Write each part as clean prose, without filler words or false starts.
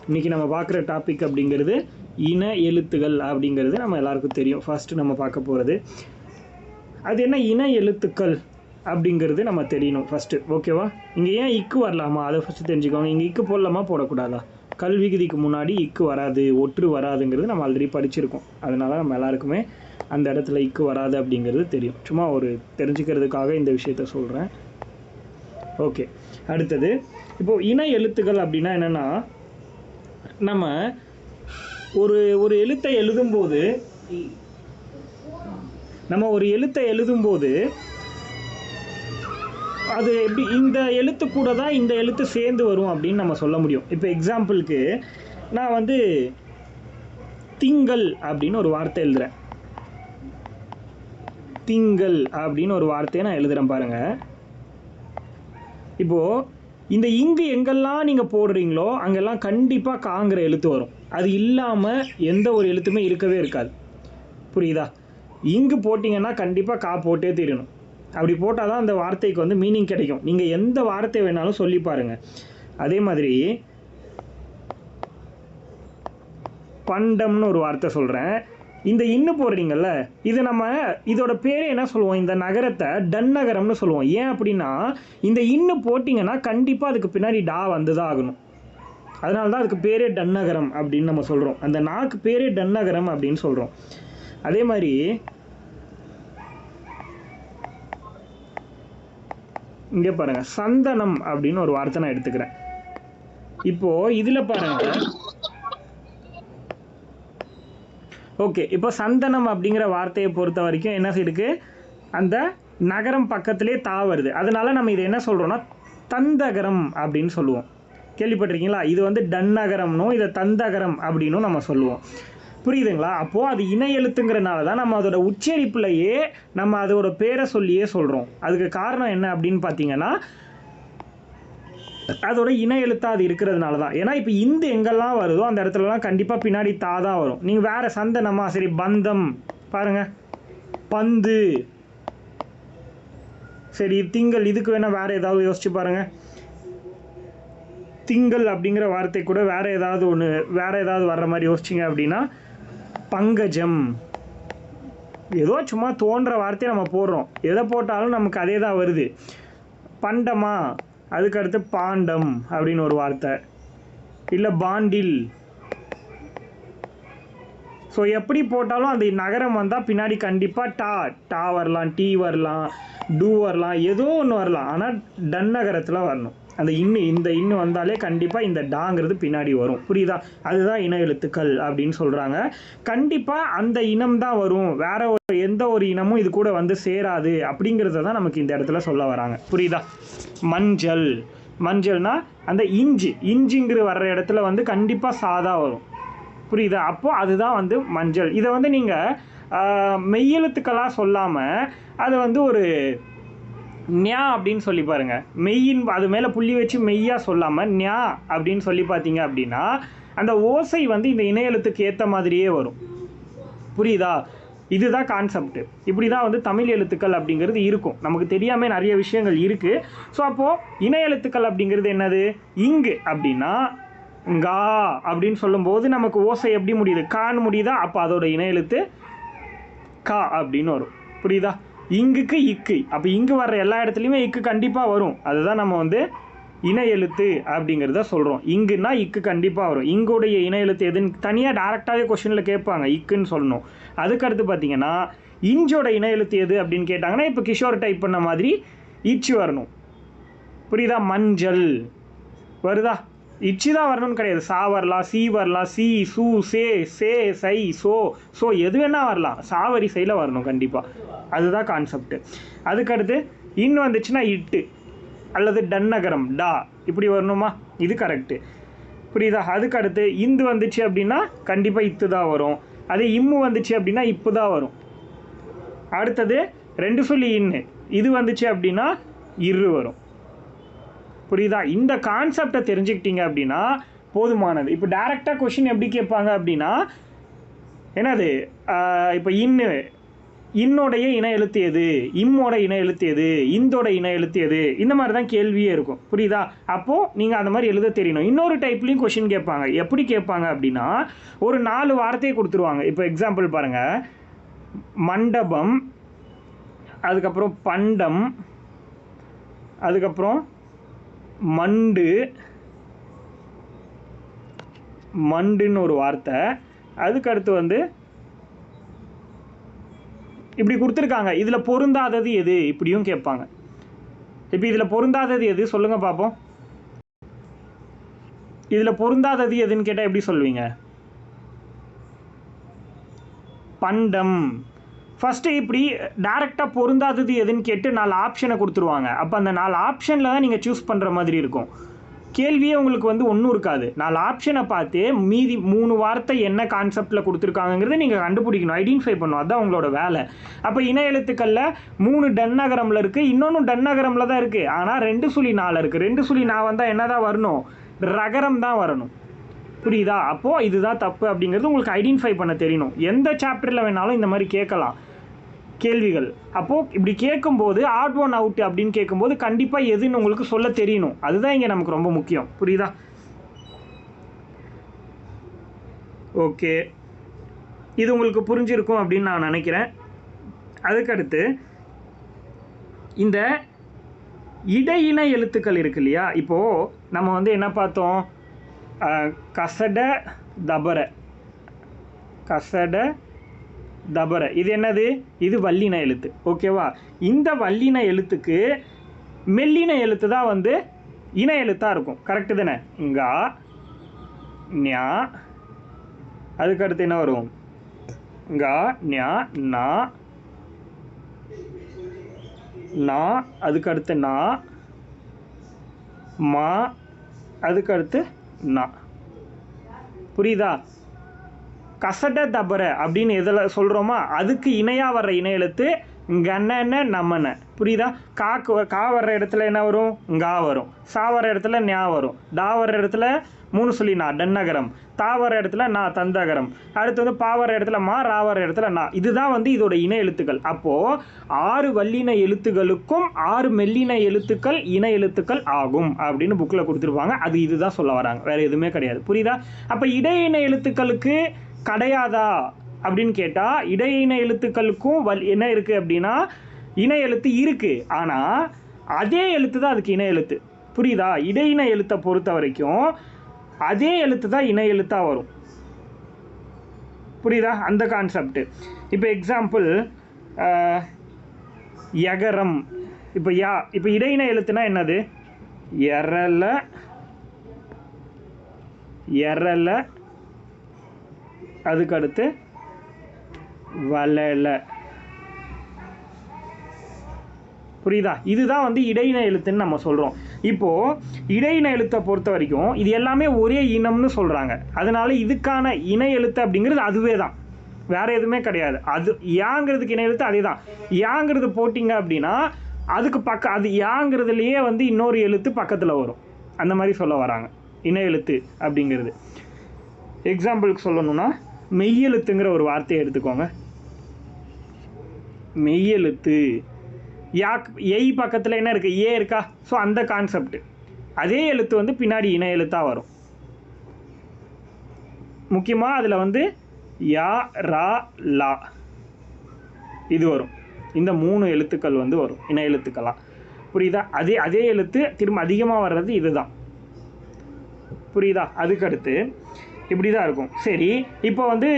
இன்றைக்கி நம்ம பார்க்குற டாபிக் அப்படிங்கிறது இன எழுத்துகள் அப்படிங்கிறது நம்ம எல்லாருக்கும் தெரியும். ஃபஸ்ட்டு நம்ம பார்க்க போகிறது அது என்ன இன எழுத்துக்கள் அப்படிங்கிறது நம்ம தெரியணும் ஃபஸ்ட்டு. ஓகேவா? இங்கே ஏன் இக்கு வரலாமா அதை ஃபஸ்ட்டு தெரிஞ்சுக்கோங்க. இங்கே இக்கு போடலாமா போடக்கூடாதா? கல்வி விதிக்கு முன்னாடி இக்கு வராது, ஒற்று வராதுங்கிறது நம்ம ஆல்ரெடி படிச்சிருக்கோம். அதனால் நம்ம எல்லாருக்குமே அந்த இடத்துல இக்கு வராது அப்படிங்கிறது தெரியும். சும்மா ஒரு தெரிஞ்சுக்கிறதுக்காக இந்த விஷயத்த சொல்கிறேன். ஓகே, அடுத்தது இப்போது இன எழுத்துக்கள் அப்படின்னா என்னென்னா, நம்ம ஒரு எழுத்தை எழுதும்போது அது எப்படி இந்த எழுத்து கூட தான் இந்த எழுத்து சேர்ந்து வரும் அப்படின்னு நம்ம சொல்ல முடியும். இப்போ எக்ஸாம்பிளுக்கு நான் வந்து திங்கள் அப்படின்னு ஒரு வார்த்தை எழுதுகிறேன். திங்கள் அப்படின்னு ஒரு வார்த்தையை நான் எழுதுகிறேன் பாருங்கள். இப்போது இந்த இங்கு எங்கெல்லாம் நீங்கள் போடுறீங்களோ அங்கெல்லாம் கண்டிப்பாக காங்கிற எழுத்து வரும். அது இல்லாமல் எந்த ஒரு எழுத்துமே இருக்கவே இருக்காது. புரியுதா? இங்கு போட்டிங்கன்னா கண்டிப்பாக கா போட்டே தீரணும். அப்படி போட்டால் தான் அந்த வார்த்தைக்கு வந்து மீனிங் கிடைக்கும். நீங்கள் எந்த வார்த்தை வேணாலும் சொல்லி பாருங்கள். அதே மாதிரி பண்டம்னு ஒரு வார்த்தை சொல்கிறேன். இந்த இன்னு போடுறீங்கல்ல, இது இதோட பேரே என்ன சொல்லுவோம்? இந்த நகரத்தை டன்னகரம்னு சொல்லுவோம். ஏன் அப்படின்னா இந்த இன்னு போட்டிங்கன்னா கண்டிப்பாக அதுக்கு பின்னாடி டா வந்து தான் ஆகணும். அதனால தான் அதுக்கு பேரே டன்னகரம் அப்படின்னு நம்ம சொல்கிறோம். அந்த நாக்கு பேரே டன்னகரம் அப்படின்னு சொல்கிறோம். அதே மாதிரி இங்கே பாருங்கள், சந்தனம் அப்படின்னு ஒரு வார்த்தை நான் எடுத்துக்கிறேன். இப்போது இதில் பாருங்கள். ஓகே, இப்போ சந்தனம் அப்படிங்கிற வார்த்தையை பொறுத்த வரைக்கும் என்ன இருக்குது? அந்த நகரம் பக்கத்திலே தா வருது. அதனால் நம்ம இதை என்ன சொல்கிறோன்னா தந்தகரம் அப்படின்னு சொல்லுவோம். கேள்விப்பட்டிருக்கீங்களா? இது வந்து டன்னகரம்னும் இதை தந்தகரம் அப்படின்னும் நம்ம சொல்லுவோம். புரியுதுங்களா? அப்போது அது இன எழுத்துங்கிறனால தான் நம்ம அதோட உச்சரிப்புலையே நம்ம அதோட பேரை சொல்லியே சொல்கிறோம். அதுக்கு காரணம் என்ன அப்படின்னு பார்த்தீங்கன்னா அதோட இன எழுத்தாக அது இருக்கிறதுனால தான். ஏன்னா இப்போ இந்த எங்கெல்லாம் வருதோ அந்த இடத்துலலாம் கண்டிப்பாக பின்னாடி தா தான் வரும். நீங்கள் வேறு சந்தனமா, சரி பந்தம் பாருங்கள், பந்து, சரி திங்கள், இதுக்கு வேணால் வேறு ஏதாவது யோசிச்சு பாருங்கள். திங்கள் அப்படிங்கிற வார்த்தை கூட வேறு ஏதாவது வர்ற மாதிரி யோசிச்சிங்க அப்படின்னா பங்கஜம். ஏதோ சும்மா தோன்ற வார்த்தையை நம்ம போடுறோம். எதை போட்டாலும் நமக்கு அதே தான் வருது. பண்டமா, அதுக்கடுத்து பாண்டம் அப்படின்னு ஒரு வார்த்தை, இல்லை பாண்டில். ஸோ எப்படி போட்டாலும் அந்த நகரம் வந்தால் பின்னாடி கண்டிப்பாக டா வரலாம், டீ வரலாம், டூ வரலாம், ஏதோ ஒன்று வரலாம். ஆனால் டன்னகரத்தில் வரணும். அந்த இந்த இன்னு வந்தாலே கண்டிப்பாக இந்த டாங்கிறது பின்னாடி வரும். புரியுதா? அதுதான் இன எழுத்துக்கள் அப்படின்னு சொல்கிறாங்க. கண்டிப்பாக அந்த இனம் தான் வரும், வேற எந்த ஒரு இனமும் இது கூட வந்து சேராது அப்படிங்கிறத தான் நமக்கு இந்த இடத்துல சொல்ல வராங்க. புரியுதா? மஞ்சள், மஞ்சள்னா அந்த இஞ்சிங்கிற வர்ற இடத்துல வந்து கண்டிப்பாக சாதா வரும். புரியுதா? அப்போது அதுதான் வந்து மஞ்சள். இதை வந்து நீங்கள் மெய்யெழுத்துக்களாக சொல்லாமல் அது வந்து ஒரு ஞா அப்படின்னு சொல்லி பாருங்கள். மெய்யின் அது மேலே புள்ளி வச்சு மெய்யாக சொல்லாமல் ஞா அப்படின்னு சொல்லி பார்த்தீங்க அப்படின்னா அந்த ஓசை வந்து இந்த இன எழுத்துக்கு ஏற்ற மாதிரியே வரும். புரியுதா? இதுதான் கான்செப்ட். இப்படி தான் வந்து தமிழ் எழுத்துக்கள் அப்படிங்கிறது இருக்கும். நமக்கு தெரியாமல் நிறைய விஷயங்கள் இருக்குது. ஸோ அப்போது இன எழுத்துக்கள் அப்படிங்கிறது என்னது? இங்கு அப்படின்னா ngா அப்படின்னு சொல்லும்போது நமக்கு ஓசை எப்படி முடியுது? கான் முடியுதா? அப்போ அதோட இன எழுத்து கா அப்படின்னு வரும். புரியுதா? இங்குக்கு இக்கு. அப்போ இங்கு வர்ற எல்லா இடத்துலையுமே இக்கு கண்டிப்பாக வரும். அதுதான் நம்ம வந்து இன எழுத்து அப்படிங்கிறத சொல்கிறோம். இங்குன்னா இக்கு கண்டிப்பாக வரும். இங்குடைய இன எழுத்து எதுன்னு தனியாக டேரெக்டாகவே கொஸ்டினில் கேட்பாங்க, இக்குன்னு சொல்லணும். அதுக்கடுத்து பார்த்தீங்கன்னா இஞ்சோட இன எழுத்து எது அப்படின்னு கேட்டாங்கன்னா இப்போ கிஷோர் டைப் பண்ண மாதிரி இச்சு வரணும். புரியுதா? மஞ்சள் வருதா? இச்சு தான் வரணும்னு கிடையாது. சா வரலாம், சி வரலாம், சி, சு, சே, சை, சோ எது வேணால் வரலாம். சாவரிசையில் வரணும் கண்டிப்பாக. அதுதான் கான்செப்ட். அதுக்கடுத்து இன் வந்துச்சுன்னா இட்டு அல்லது டன்னகரம் டா இப்படி வரணுமா? இது கரெக்டு. புரியுதா? அதுக்கடுத்து இந்து வந்துச்சு அப்படின்னா கண்டிப்பாக இத்து தான் வரும். அதே இம்மு வந்துச்சு அப்படின்னா இப்பு தான் வரும். அடுத்தது 2 சொல்லி இன்னு இது வந்துச்சு அப்படின்னா இரு வரும். புரியுதா? இந்த கான்செப்டை தெரிஞ்சுக்கிட்டீங்க அப்படின்னா போதுமானது. இப்போ டேரெக்டாக கொஷின் எப்படி கேட்பாங்க அப்படின்னா என்னது? இப்போ இன்னு இன்னோடைய இன எழுத்து எது, இம்மோட இன எழுத்து எது, இந்தோட இன எழுத்து எது, இந்த மாதிரி தான் கேள்வியே இருக்கும். புரியுதா? அப்போது நீங்கள் அந்த மாதிரி எழுத தெரியணும். இன்னொரு டைப்லேயும் கொஷின் கேட்பாங்க. எப்படி கேட்பாங்க அப்படின்னா, ஒரு 4 வார்த்தையை கொடுத்துருவாங்க. இப்போ எக்ஸாம்பிள் பாருங்கள், மண்டபம், அதுக்கப்புறம் பண்டம், அதுக்கப்புறம் மண்டு, மண்டுன்னு ஒரு வார்த்தை, அதுக்கடுத்து வந்து இப்படி கொடுத்துருக்காங்க. இதில் பொருந்தாதது எது இப்படியும் கேட்பாங்க. இப்போ இதில் பொருந்தாதது எது சொல்லுங்கள் பார்ப்போம். இதில் பொருந்தாதது எதுன்னு கேட்டால் எப்படி சொல்லுவீங்க? பண்டம். ஃபஸ்ட்டு இப்படி டேரெக்டாக பொருந்தாதது எதுன்னு கேட்டு 4 ஆப்ஷனை கொடுத்துருவாங்க. அப்போ அந்த 4 ஆப்ஷனில் தான் நீங்கள் சூஸ் பண்ணுற மாதிரி இருக்கும். கேள்வியே உங்களுக்கு வந்து ஒன்றும் இருக்காது. 4 ஆப்ஷனை பார்த்து மீதி 3 வார்த்தை என்ன கான்செப்டில் கொடுத்துருக்காங்கிறத நீங்கள் கண்டுபிடிக்கணும், ஐடென்டிஃபை பண்ணணும். அதுதான் உங்களோட வேலை. அப்போ இன எழுத்துக்களில் 3 டன்னகரமில் இருக்குது, இன்னொன்று டன்னகரமில் தான் இருக்குது. ஆனால் 2.4 இருக்குது. 2.4 வந்தால் என்ன தான் வரணும்? ரகரம் தான் வரணும். புரியுதா? அப்போது இதுதான் தப்பு அப்படிங்கிறது உங்களுக்கு ஐடென்டிஃபை பண்ண தெரியணும். எந்த சாப்டரில் வேணாலும் இந்த மாதிரி கேட்கலாம் கேள்விகள். அப்போது இப்படி கேட்கும்போது ஆட் ஒன் அவுட் அப்படின்னு கேட்கும்போது கண்டிப்பாக எதுன்னு உங்களுக்கு சொல்ல தெரியணும். அதுதான் இங்கே நமக்கு ரொம்ப முக்கியம். புரியுதா? ஓகே, இது உங்களுக்கு புரிஞ்சிருக்கும் அப்படின்னு நான் நினைக்கிறேன். அதுக்கடுத்து இந்த இடையின எழுத்துக்கள் இருக்கு இல்லையா? இப்போது நம்ம வந்து என்ன பார்த்தோம்? கசட தபர, கசட தபர, இது என்னது? இது வல்லின எழுத்து. ஓகேவா? இந்த வல்லின எழுத்துக்கு மெல்லின எழுத்து தான் வந்து இன எழுத்தாக இருக்கும். கரெக்டு தானே? இங்கா ஞா, அதுக்கடுத்து என்ன வரும்? இங்கா ஞா நா நா, அதுக்கடுத்து நா மா, அதுக்கடுத்து நா. புரியுதா? கசட தபர அப்படின்னு எதில் சொல்கிறோமா அதுக்கு இணையாக வர்ற இன எழுத்து கண்ணன நமன. புரியுதா? கா வர்ற இடத்துல என்ன வரும்? ngா வரும். சா வர்ற இடத்துல ஞா வரும். டா வர்ற இடத்துல 3 டன்னகரம். தா வர்ற இடத்துல நா தந்தகரம். அடுத்து வந்து பா வர்ற இடத்துல மா, ரா வர்ற இடத்துல நா. இதுதான் வந்து இதோட இன எழுத்துக்கள். அப்போது 6 வல்லின எழுத்துக்களுக்கும் 6 மெல்லின எழுத்துக்கள் இன எழுத்துக்கள் ஆகும் அப்படின்னு புக்கில் கொடுத்துருப்பாங்க. அது இதுதான் சொல்ல வராங்க, வேறு எதுவுமே கிடையாது. புரியுதா? அப்போ இடையின எழுத்துக்களுக்கு கிடையாதா அப்படின்னு கேட்டால், இடையின எழுத்துக்களுக்கும் என்ன இருக்குது அப்படின்னா இன எழுத்து இருக்குது. ஆனால் அதே எழுத்து தான் அதுக்கு இன எழுத்து. புரியுதா? இடையின எழுத்தை பொறுத்த வரைக்கும் அதே எழுத்து தான் இன எழுத்தாக வரும். புரியுதா அந்த கான்செப்ட்? இப்போ எக்ஸாம்பிள் யகரம். இப்போ இடையின எழுத்துனா என்னது? எரல, எரல, அதுக்கடுத்து வளல. புரியுதா? இதுதான் வந்து இடையின எழுத்துன்னு நம்ம சொல்கிறோம். இப்போது இடையின எழுத்தை பொறுத்த வரைக்கும் இது எல்லாமே ஒரே இனம்னு சொல்கிறாங்க. அதனால இதுக்கான இன எழுத்து அப்படிங்கிறது அதுவே தான், வேறு எதுவுமே கிடையாது. அது யாங்கிறதுக்கு இன எழுத்து அதே தான். யாங்கிறது போட்டிங்க அப்படின்னா அதுக்கு அது யாங்கிறதுலையே வந்து இன்னொரு எழுத்து பக்கத்தில் வரும். அந்த மாதிரி சொல்ல வராங்க இன எழுத்து அப்படிங்கிறது. எக்ஸாம்பிளுக்கு சொல்லணும்னா மெய்யெழுத்துங்கிற ஒரு வார்த்தையை எடுத்துக்கோங்க. மெய்யெழுத்து எய் பக்கத்தில் என்ன இருக்குது? ஏ இருக்கா? ஸோ அந்த கான்செப்ட். அதே எழுத்து வந்து பின்னாடி இன எழுத்தாக வரும். முக்கியமாக அதில் வந்து யா, ரா, லா இது வரும். இந்த 3 எழுத்துக்கள் வந்து வரும் இன எழுத்துக்களாக. புரியுதா? அதே எழுத்து திரும்ப அதிகமாக வர்றது இதுதான். புரியுதா? அதுக்கடுத்து இப்படி தான் இருக்கும். சரி, இப்போ வந்து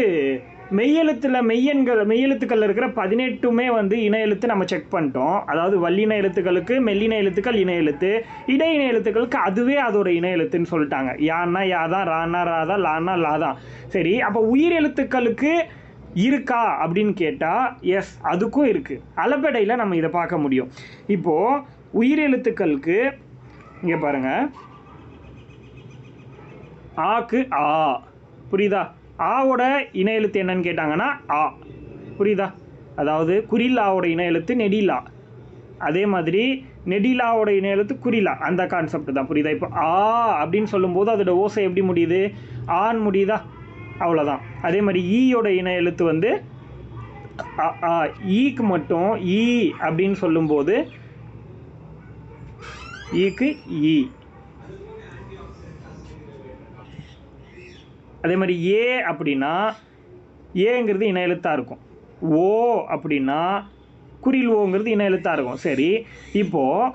மெய்யெழுத்துக்கள் இருக்கிற 18மே வந்து இன எழுத்து நம்ம செக் பண்ணிட்டோம். அதாவது வல்லின எழுத்துக்களுக்கு மெல்லின எழுத்துக்கள் இன எழுத்து, இடையின எழுத்துக்களுக்கு அதுவே அதோட இன எழுத்துன்னு சொல்லிட்டாங்க. யான்னா யா தான், ரானா ரா தான், லானா லா தான். சரி, அப்போ உயிர் எழுத்துக்களுக்கு இருக்கா அப்படின்னு கேட்டால் எஸ், அதுக்கும் இருக்குது. அளபெடையில் நம்ம இதை பார்க்க முடியும். இப்போது உயிர் எழுத்துக்களுக்கு இங்கே பாருங்கள், ஆக்கு ஆ. புரியுதா? ஆவோட இன எழுத்து என்னன்னு கேட்டாங்கன்னா ஆ. புரியுதா? அதாவது குறிலாவோட இன எழுத்து நெடிலா. அதே மாதிரி நெடிலாவோட இன எழுத்து குறிலா. அந்த கான்செப்ட் தான். புரியுதா? இப்போ ஆ அப்படின்னு சொல்லும்போது அதோட ஓசை எப்படி முடியுது? ஆன்னு முடியுதா? அவ்வளோதான். அதே மாதிரி ஈயோட இன எழுத்து வந்து ஈக்கு மட்டும் ஈ அப்படின்னு சொல்லும்போது ஈக்கு ஈ. அதே மாதிரி ஏ அப்படின்னா ஏங்கிறது இன எழுத்தாக இருக்கும். ஓ அப்படின்னா குறில் ஓங்கிறது இன எழுத்தாக இருக்கும். சரி, இப்போது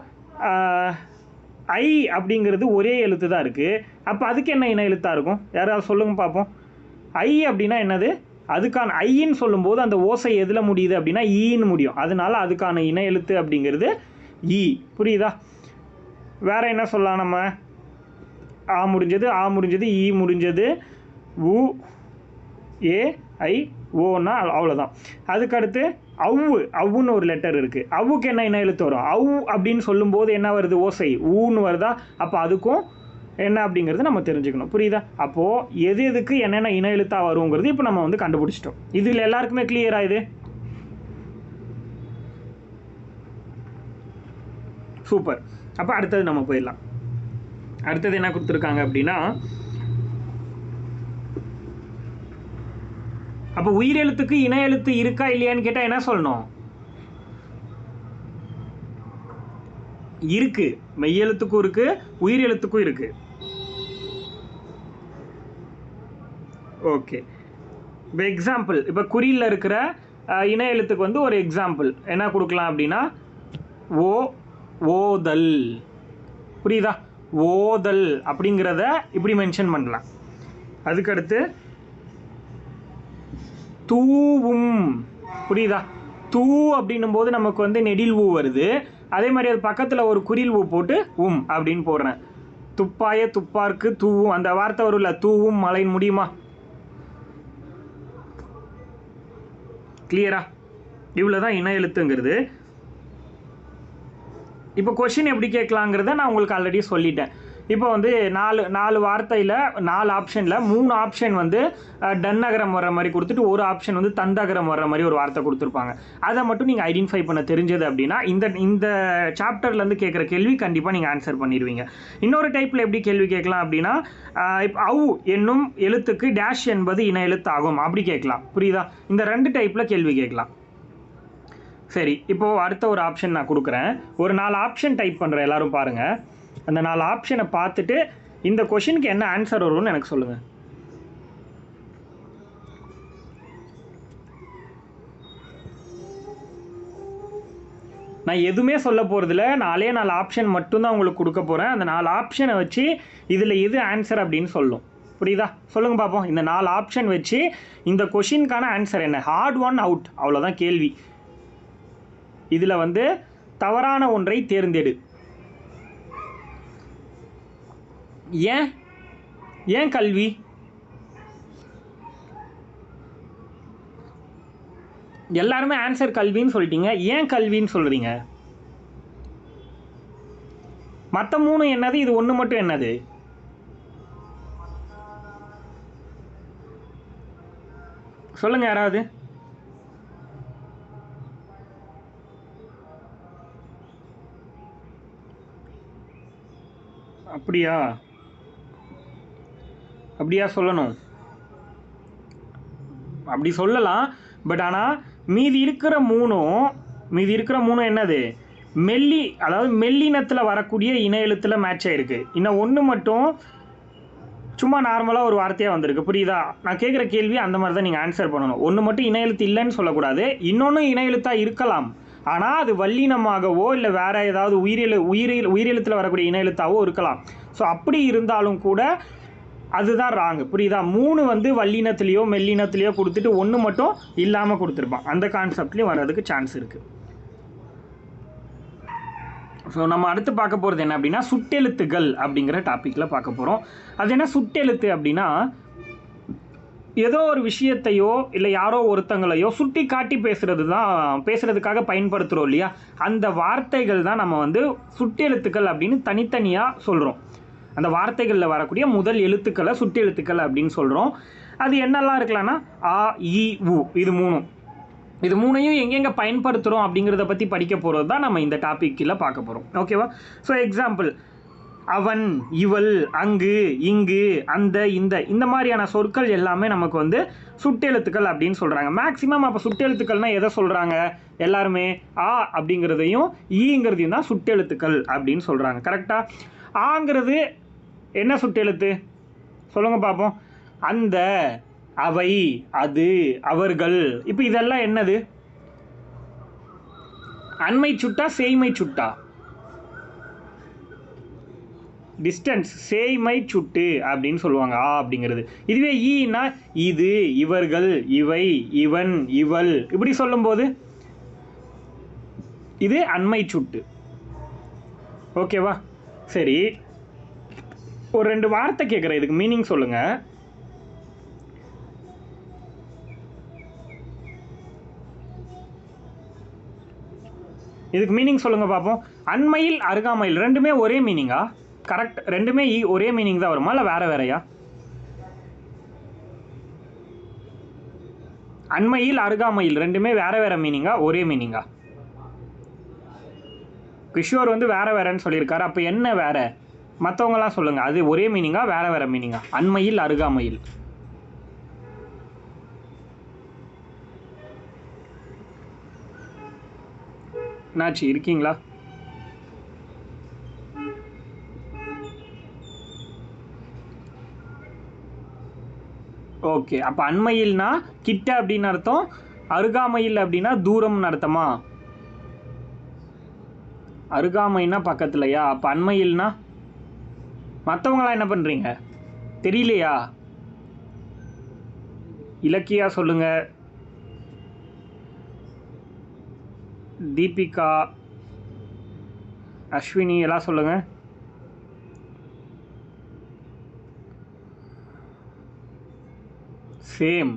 ஐ அப்படிங்கிறது ஒரே எழுத்து தான் இருக்குது. அப்போ அதுக்கு என்ன இன எழுத்தாக இருக்கும்? யாராவது சொல்லுங்க பார்ப்போம். ஐ அப்படின்னா என்னது? அதுக்கான ஐன்னு சொல்லும்போது அந்த ஓசை எதில் முடியுது அப்படின்னா ஈன்னு முடியும். அதனால அதுக்கான இன எழுத்து அப்படிங்கிறது ஈ. புரியுதா? வேறு என்ன சொல்லலாம் நம்ம? ஆ முடிஞ்சது, ஆ முடிஞ்சது, ஈ முடிஞ்சது, உ ஏ ஐ ஓன்னா அவ்வளோதான். அதுக்கடுத்து அவ்வுன்னு ஒரு லெட்டர் இருக்குது. அவ்வுக்கு என்ன இன எழுத்து வரும்? அவு அப்படின்னு சொல்லும்போது என்ன வருது? ஓசை ஊன்னு வருதா? அப்போ அதுக்கும் என்ன அப்படிங்கிறது நம்ம தெரிஞ்சுக்கணும். புரியுதா? அப்போது எது எதுக்கு என்னென்ன இன எழுத்தாக வருங்கிறது இப்போ நம்ம வந்து கண்டுபிடிச்சிட்டோம். இதில் எல்லாருக்குமே கிளியராக இது? சூப்பர். அப்போ அடுத்தது நம்ம போயிடலாம். அடுத்தது என்ன கொடுத்துருக்காங்க அப்படின்னா, அப்போ உயிரெழுத்துக்கு இன எழுத்து இருக்கா இல்லையான்னு கேட்டால் என்ன சொல்லணும்? இருக்கு. மெய்யெழுத்துக்கும் இருக்கு, உயிரெழுத்துக்கும் இருக்கு. ஓகே, இப்போ எக்ஸாம்பிள், இப்போ குறியில் இருக்கிற இன எழுத்துக்கு வந்து ஒரு எக்ஸாம்பிள் என்ன கொடுக்கலாம் அப்படின்னா ஓ ஓதல். புரியுதா? ஓதல் அப்படிங்கிறத இப்படி மென்ஷன் பண்ணலாம். அதுக்கடுத்து தூவும். புரியுதா? தூ அப்படின்னும் போது நமக்கு வந்து நெடில் ஊ வருது. அதே மாதிரி அது பக்கத்தில் ஒரு குறில் ஊ போட்டு அப்படின்னு போடுறேன். துப்பாய துப்பார்க்கு தூவும், அந்த வார்த்தை வரும்ல, தூவும் மழைன்னு முடியுமா? கிளியரா? இவ்வளோதான் இன எழுத்துங்கிறது. இப்போ கொஷின் எப்படி கேட்கலாங்கிறத நான் உங்களுக்கு ஆல்ரெடி சொல்லிட்டேன். இப்போ வந்து நாலு வார்த்தையில் 4 ஆப்ஷனில் 3 ஆப்ஷன் வந்து டன்னகரம் வர்ற மாதிரி கொடுத்துட்டு ஒரு ஆப்ஷன் வந்து தந்தகரம் வர்ற மாதிரி ஒரு வார்த்தை கொடுத்துருப்பாங்க. அதை மட்டும் நீங்கள் ஐடென்டிஃபை பண்ண தெரிஞ்சது அப்படின்னா இந்த சாப்டர்லேருந்து கேட்குற கேள்வி கண்டிப்பாக நீங்கள் ஆன்சர் பண்ணிடுவீங்க. இன்னொரு டைப்பில் எப்படி கேள்வி கேட்கலாம் அப்படின்னா, இப்போ அவு என்னும் எழுத்துக்கு டேஷ் என்பது இன எழுத்தாகும் அப்படி கேட்கலாம். புரியுதா? இந்த 2 டைப்பில் கேள்வி கேட்கலாம். சரி, இப்போது அடுத்த ஒரு ஆப்ஷன் நான் கொடுக்குறேன். ஒரு 4 ஆப்ஷன் டைப் பண்ணுறேன், எல்லோரும் பாருங்கள். அந்த 4 ஆப்ஷனை பார்த்துட்டு இந்த கொஷினுக்கு என்ன ஆன்சர் வரும்னு எனக்கு சொல்லுங்கள். நான் எதுவுமே சொல்ல போகிறதில்ல, 4 ஆப்ஷன் மட்டும்தான் உங்களுக்கு கொடுக்க போகிறேன். அந்த 4 ஆப்ஷனை வச்சு இதில் எது ஆன்சர் அப்படின்னு சொல்லும். புரியுதா? சொல்லுங்கள் பார்ப்போம். இந்த 4 ஆப்ஷன் வச்சு இந்த கொஷினுக்கான ஆன்சர் என்ன? ஹார்ட் ஒன் அவுட், அவ்வளோதான் கேள்வி. இதில் வந்து தவறான ஒன்றை தேர்ந்தெடு. ஏன் கல்வி? எல்லாருமே ஆன்சர் கல்வின்னு சொல்லிட்டீங்க, ஏன் கல்வின்னு சொல்றீங்க? மற்ற 3 என்னது, இது 1 மட்டும் என்னது? சொல்லுங்க யாராவது. அப்படியா சொல்லணும்? அப்படி சொல்லலாம். பட் ஆனால் மீதி இருக்கிற மூணும் என்னது? அதாவது மெல்லினத்தில் வரக்கூடிய இன எழுத்தில் மேட்ச் ஆகிருக்கு. இன்னும் 1 மட்டும் சும்மா நார்மலாக ஒரு வார்த்தையாக வந்திருக்கு. புரியுதா? நான் கேட்குற கேள்வி அந்த மாதிரி தான் நீங்கள் ஆன்சர் பண்ணணும். 1 மட்டும் இன எழுத்து இல்லைன்னு சொல்லக்கூடாது, இன்னொன்று இன எழுத்தாக இருக்கலாம். ஆனால் அது வல்லினமாகவோ இல்லை வேறு ஏதாவது உயிரெழுத்தில் வரக்கூடிய இன எழுத்தாவோ இருக்கலாம். ஸோ அப்படி இருந்தாலும் கூட அதுதான் ராங்கு. புரியுதா? 3 வந்து வல்லினத்துலேயோ மெல்லினத்துலேயோ கொடுத்துட்டு 1 மட்டும் இல்லாமல் கொடுத்துருப்பான். அந்த கான்செப்ட்லேயும் வர்றதுக்கு சான்ஸ் இருக்குது. ஸோ நம்ம அடுத்து பார்க்க போகிறது என்ன அப்படின்னா, சுட்டெழுத்துகள் அப்படிங்கிற டாப்பிக்கில் பார்க்க போகிறோம். அது என்ன சுட்டெழுத்து அப்படின்னா, ஏதோ ஒரு விஷயத்தையோ இல்லை யாரோ ஒருத்தங்களையோ சுட்டி காட்டி பேசுகிறதுக்காக பயன்படுத்துகிறோம் இல்லையா, அந்த வார்த்தைகள் தான் நம்ம வந்து சுட்டெழுத்துக்கள் அப்படின்னு தனித்தனியாக சொல்கிறோம். அந்த வார்த்தைகளில் வரக்கூடிய முதல் எழுத்துக்களை சுட்டெழுத்துக்கள் அப்படின்னு சொல்கிறோம். அது என்னெல்லாம் இருக்கலாம்னா ஆ இ உ, இது மூணையும் எங்கெங்கே பயன்படுத்துகிறோம் அப்படிங்கிறத பற்றி படிக்க போகிறது தான் நம்ம இந்த டாப்பிக்கில் பார்க்க போகிறோம். ஓகேவா? ஸோ எக்ஸாம்பிள், அவன், இவள், அங்கு, இங்கு, அந்த, இந்த மாதிரியான சொற்கள் எல்லாமே நமக்கு வந்து சுட்டெழுத்துக்கள் அப்படின்னு சொல்கிறாங்க. மேக்ஸிமம் அப்போ சுட்டெழுத்துக்கள்னால் எதை சொல்கிறாங்க? எல்லாருமே ஆ அப்படிங்கிறதையும் ஈங்கிறதையும் தான் சுட்டெழுத்துக்கள் அப்படின்னு சொல்கிறாங்க. கரெக்டாக? ஆங்கிறது என்ன சுட்டெழுத்து சொல்லுங்கள் பார்ப்போம். அந்த, அவை, அது, அவர்கள். இப்போ இதெல்லாம் என்னது? அண்மை சுட்டா சேய்மை சுட்டா? டிஸ்டன்ஸ், சேய்மை சுட்டு அப்படின்னு சொல்லுவாங்க ஆ அப்படிங்கிறது. இதுவே ஈனா இது, இவர்கள், இவை, இவன், இவள், இப்படி சொல்லும்போது இது அண்மை சுட்டு. ஓகேவா? சரி, ஒரு 2 வார்த்தை கேட்குறேன், இதுக்கு மீனிங் சொல்லுங்க. இதுக்கு மீனிங் சொல்லுங்க பார்ப்போம். அண்மையில், அருகாமையில் ரெண்டுமே ஒரே மீனிங்கா? கரெக்ட், ரெண்டுமே ஒரே மீனிங் தான் வருமா, இல்லை வேற வேறையா? அண்மையில், அருகாமையில் ரெண்டுமே வேற வேற மீனிங்கா, ஒரே மீனிங்கா? கிஷோர் வந்து வேற வேறன்னு சொல்லியிருக்காரு. அப்போ என்ன வேற? மற்றவங்களாம் சொல்லுங்க, அது ஒரே மீனிங்கா வேற வேற மீனிங்கா? அண்மையில், அருகாமையில். என்னாச்சு, இருக்கீங்களா? ஓகே, அப்போ அண்மையில்னா கிட்ட அப்படின்னு அர்த்தம், அருகாமையில் அப்படின்னா தூரம்னு அர்த்தமா? அருகாமைன்னா பக்கத்துலையா? அப்போ அண்மையில்னா மற்றவங்களாம் என்ன பண்ணுறீங்க? தெரியலையா? இலக்கியா சொல்லுங்க, தீபிகா, அஸ்வினி எல்லாம் சொல்லுங்க. சேம்.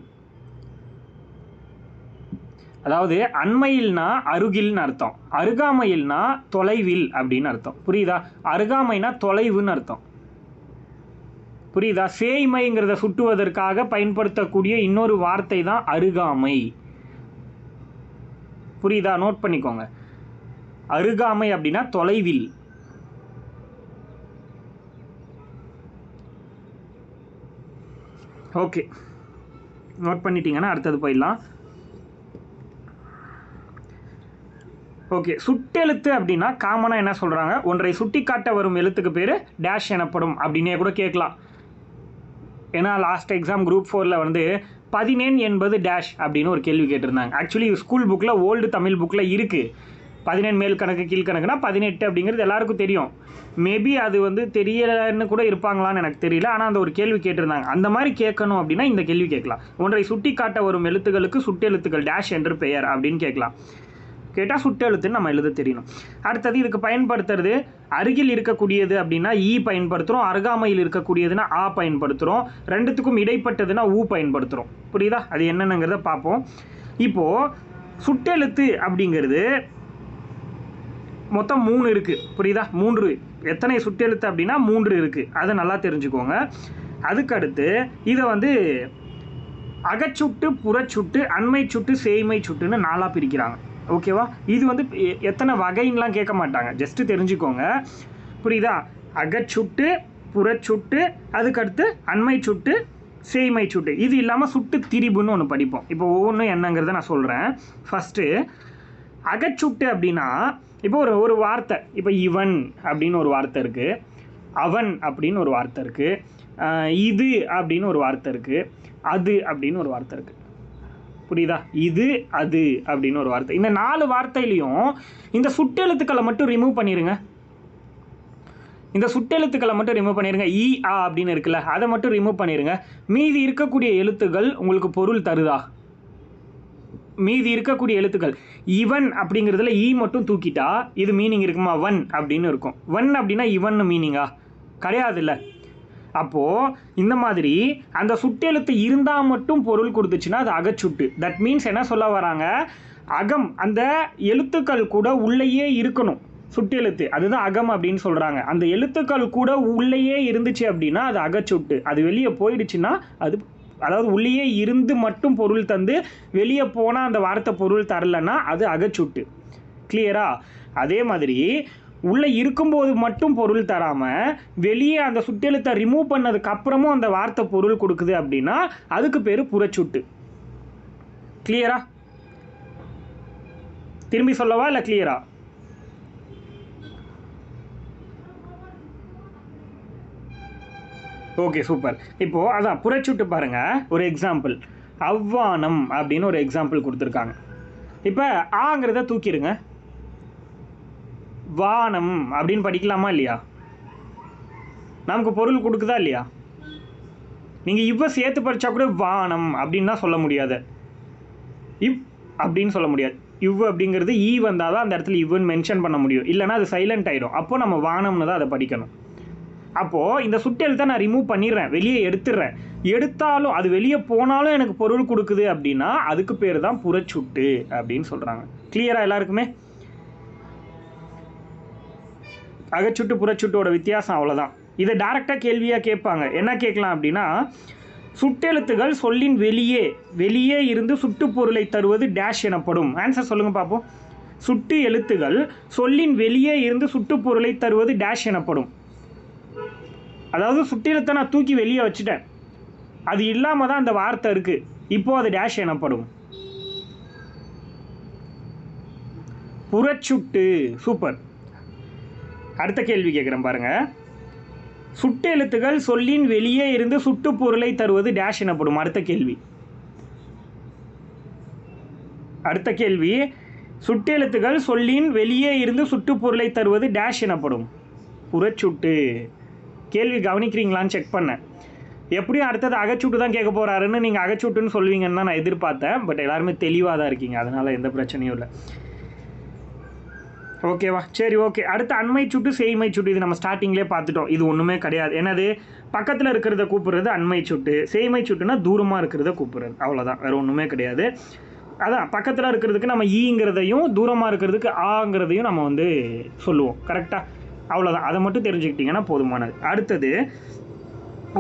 அதாவது அண்மையில்னா அருகில்னு அர்த்தம், அருகாமையில்னா தொலைவில் அப்படின்னு அர்த்தம். புரியுதா? அருகாமைனா தொலைவுன்னு அர்த்தம். புரியுதா? சேய்மைங்கிறத சுட்டுவதற்காக பயன்படுத்தக்கூடிய இன்னொரு வார்த்தை தான் அருகாமை. புரியுதா? நோட் பண்ணிக்கோங்க. அருகாமை அப்படின்னா தொலைவில். ஓகே, நோட் பண்ணிட்டீங்கன்னா அடுத்தது போயிடலாம். ஓகே, சுட்டெழுத்து அப்படின்னா காமனாக என்ன சொல்கிறாங்க? ஒன்றை சுட்டி காட்ட வரும் எழுத்துக்கு பேர் டேஷ் எனப்படும் அப்படின்னே கூட கேட்கலாம். ஏன்னா லாஸ்ட் எக்ஸாம் குரூப் 4ல் வந்து 14 என்பது டேஷ் அப்படின்னு ஒரு கேள்வி கேட்டிருந்தாங்க. ஆக்சுவலி ஸ்கூல் புக்கில், ஓல்டு தமிழ் புக்கில் இருக்குது 14 மேல் கணக்கு கீழ்கணக்குனா 18 அப்படிங்கிறது எல்லாருக்கும் தெரியும். மேபி அது வந்து தெரியலன்னு கூட இருப்பாங்களான்னு எனக்கு தெரியல. ஆனால் அந்த ஒரு கேள்வி கேட்டிருந்தாங்க. அந்த மாதிரி கேட்கணும் அப்படின்னா இந்த கேள்வி கேட்கலாம். ஒன்றை சுட்டி காட்ட வரும் எழுத்துக்களுக்கு சுட்டெழுத்துக்கள் டேஷ் என்று பெயர் அப்படின்னு கேட்கலாம். கேட்டால் சுட்டெழுத்துன்னு நம்ம எழுத தெரியணும். அடுத்தது இதுக்கு பயன்படுத்துறது, அருகில் இருக்கக்கூடியது அப்படின்னா ஈ பயன்படுத்துகிறோம், அருகாமையில் இருக்கக்கூடியதுன்னா ஆ பயன்படுத்துகிறோம், ரெண்டுத்துக்கும் இடைப்பட்டதுன்னா ஊ பயன்படுத்துகிறோம். புரியுதா? அது என்னென்னங்கிறத பார்ப்போம். இப்போது சுட்டெழுத்து அப்படிங்கிறது மொத்தம் 3 இருக்குது. புரியுதா? 3. எத்தனை சுட்டெழுத்து அப்படின்னா 3 இருக்குது. அதை நல்லா தெரிஞ்சுக்கோங்க. அதுக்கடுத்து இதை வந்து அகச்சுட்டு, புறச்சுட்டு, அண்மை சுட்டு, சேய்மை சுட்டுன்னு 4ஆக பிரிக்கிறாங்க. ஓகேவா? இது வந்து எத்தனை வகைன்னெலாம் கேட்க மாட்டாங்க, ஜஸ்ட்டு தெரிஞ்சுக்கோங்க. புரியுதா? அகச்சுட்டு, புறச்சுட்டு, அதுக்கடுத்து அண்மை சுட்டு, சேய்மை சுட்டு. இது இல்லாமல் சுட்டு திரிபுன்னு ஒன்று படிப்போம். இப்போ ஒவ்வொன்றும் என்னங்கிறத நான் சொல்கிறேன். ஃபஸ்ட்டு அகச்சுட்டு அப்படின்னா, இப்போ ஒரு வார்த்தை, இப்போ இவன் அப்படின்னு ஒரு வார்த்தை இருக்குது, அவன் அப்படின்னு ஒரு வார்த்தை இருக்குது, இது அப்படின்னு ஒரு வார்த்தை இருக்குது, அது அப்படின்னு ஒரு வார்த்தை இருக்குது. புரியுதா? இது, அது அப்படின்னு ஒரு வார்த்தை. இந்த 4 வார்த்தையிலையும் இந்த சுட்டெழுத்துக்களை மட்டும் ரிமூவ் பண்ணிடுங்க. இந்த சுட்டெழுத்துக்களை மட்டும் ரிமூவ் பண்ணிடுங்க. இ, ஆ அப்படின்னு இருக்குல்ல, அதை மட்டும் ரிமூவ் பண்ணிடுங்க. மீதி இருக்கக்கூடிய எழுத்துக்கள் உங்களுக்கு பொருள் தருதா? மீதி இருக்கக்கூடிய எழுத்துக்கள் இவன் அப்படிங்கிறதுல ஈ மட்டும் தூக்கிட்டா இது மீனிங் இருக்குமா? வன் அப்படின்னு இருக்கும். வன் அப்படின்னா இவன் மீனிங்கா? கிடையாது இல்லை. அப்போது இந்த மாதிரி அந்த சுட்டெழுத்து இருந்தால் மட்டும் பொருள் கொடுத்துச்சுன்னா அது அகச்சுட்டு. தட் மீன்ஸ் என்ன சொல்ல வராங்க? அகம், அந்த எழுத்துக்கள் கூட உள்ளேயே இருக்கணும் சுட்டெழுத்து, அதுதான் அகம் அப்படின்னு சொல்கிறாங்க. அந்த எழுத்துக்கள் கூட உள்ளேயே இருந்துச்சு அப்படின்னா அது அகச்சுட்டு. அது வெளியே போயிடுச்சுன்னா அது, அதாவது உள்ளேயே இருந்து மட்டும் பொருள் தந்து வெளியே போனால் அந்த வார்த்தை பொருள் தரலைன்னா அது அகச்சுட்டு. கிளியரா? அதே மாதிரி உள்ளே இருக்கும்போது மட்டும் பொருள் தராமல் வெளியே அந்த சுட்டெழுத்தை ரிமூவ் பண்ணதுக்கு அப்புறமும் அந்த வார்த்தை பொருள் கொடுக்குது அப்படின்னா அதுக்கு பேர் புறச்சுட்டு. கிளியரா? திரும்பி சொல்லவா இல்லை கிளியரா? Okay, super. இப்போது அதான் புறச்சுட்டு பாருங்கள். ஒரு எக்ஸாம்பிள், அவ்வானம் அப்படின்னு ஒரு எக்ஸாம்பிள் கொடுத்துருக்காங்க. இப்போ ஆங்கிறத தூக்கிடுங்க, வானம் அப்படின்னு படிக்கலாமா இல்லையா? நமக்கு பொருள் கொடுக்குதா இல்லையா? நீங்கள் இவ்வளோ சேர்த்து படித்தா கூட வானம் அப்படின்னு தான் சொல்ல முடியாது, இவ் அப்படின்னு சொல்ல முடியாது. இவ் அப்படிங்கிறது ஈ வந்தால் தான் அந்த இடத்துல இவ்வுன்னு மென்ஷன் பண்ண முடியும், இல்லைனா அது சைலண்ட் ஆகிடும். அப்போது நம்ம வானம்னு தான் அதை படிக்கணும். அப்போது இந்த சுட்டெழுத்தை நான் ரிமூவ் பண்ணிடுறேன், வெளியே எடுத்துடுறேன். எடுத்தாலும் அது வெளியே போனாலும் எனக்கு பொருள் கொடுக்குது அப்படின்னா அதுக்கு பேர் தான் புறச்சுட்டு அப்படின்னு சொல்கிறாங்க. கிளியராக எல்லாருக்குமே? அகச்சுட்டு புறச்சுட்டோட வித்தியாசம் அவ்வளோதான். இதை டைரெக்டாக கேள்வியாக கேட்பாங்க. என்ன கேட்கலாம் அப்படின்னா, சுட்டெழுத்துகள் சொல்லின் வெளியே இருந்து சுட்டுப்பொருளை தருவது டேஷ் எனப்படும். ஆன்சர் சொல்லுங்கள் பார்ப்போம். சுட்டு எழுத்துகள் சொல்லின் வெளியே இருந்து சுட்டுப்பொருளை தருவது டேஷ் எனப்படும். அதாவது சுட்டெழுத்தை நான் தூக்கி வெளியே வச்சுட்டேன், அது இல்லாமல் தான் அந்த வார்த்தை இருக்குது, இப்போது அது டேஷ் எனப்படும். புறச்சுட்டு. சூப்பர். அடுத்த கேள்வி கேட்குறேன் பாருங்க. சுட்டெழுத்துகள் சொல்லின் வெளியே இருந்து சுட்டுப்பொருளை தருவது டேஷ் எனப்படும். அடுத்த கேள்வி, சுட்டெழுத்துகள் சொல்லின் வெளியே இருந்து சுட்டுப்பொருளை தருவது டேஷ் எனப்படும். புறச்சுட்டு. கேள்வி கவனிக்கிறீங்களான்னு செக் பண்ணேன். எப்படியும் அடுத்தது அகச்சுட்டு தான் கேட்க போகிறாருன்னு நீங்கள் அகச்சுட்டுன்னு சொல்லுவீங்கன்னு தான் நான் எதிர்பார்த்தேன். பட் எல்லாருமே தெளிவாக தான் இருக்கீங்க, அதனால் எந்த பிரச்சனையும் இல்லை. ஓகேவா? சரி, ஓகே. அடுத்து அண்மை சுட்டு செய்மை சுட்டு. இது நம்ம ஸ்டார்டிங்லேயே பார்த்துட்டோம். இது ஒன்றுமே கிடையாது. என்னது? பக்கத்தில் இருக்கிறத கூப்பிட்றது அண்மை சுட்டு, செய்மை சுட்டுனா தூரமாக இருக்கிறத கூப்பிட்றது, அவ்வளோதான், வேறு ஒன்றுமே கிடையாது. அதான் பக்கத்தில் இருக்கிறதுக்கு நம்ம ஈங்கிறதையும் தூரமாக இருக்கிறதுக்கு ஆங்கிறதையும் நம்ம வந்து சொல்லுவோம். கரெக்டாக? அவ்வளோதான். அதை மட்டும் தெரிஞ்சுக்கிட்டிங்கன்னா போதுமானது. அடுத்தது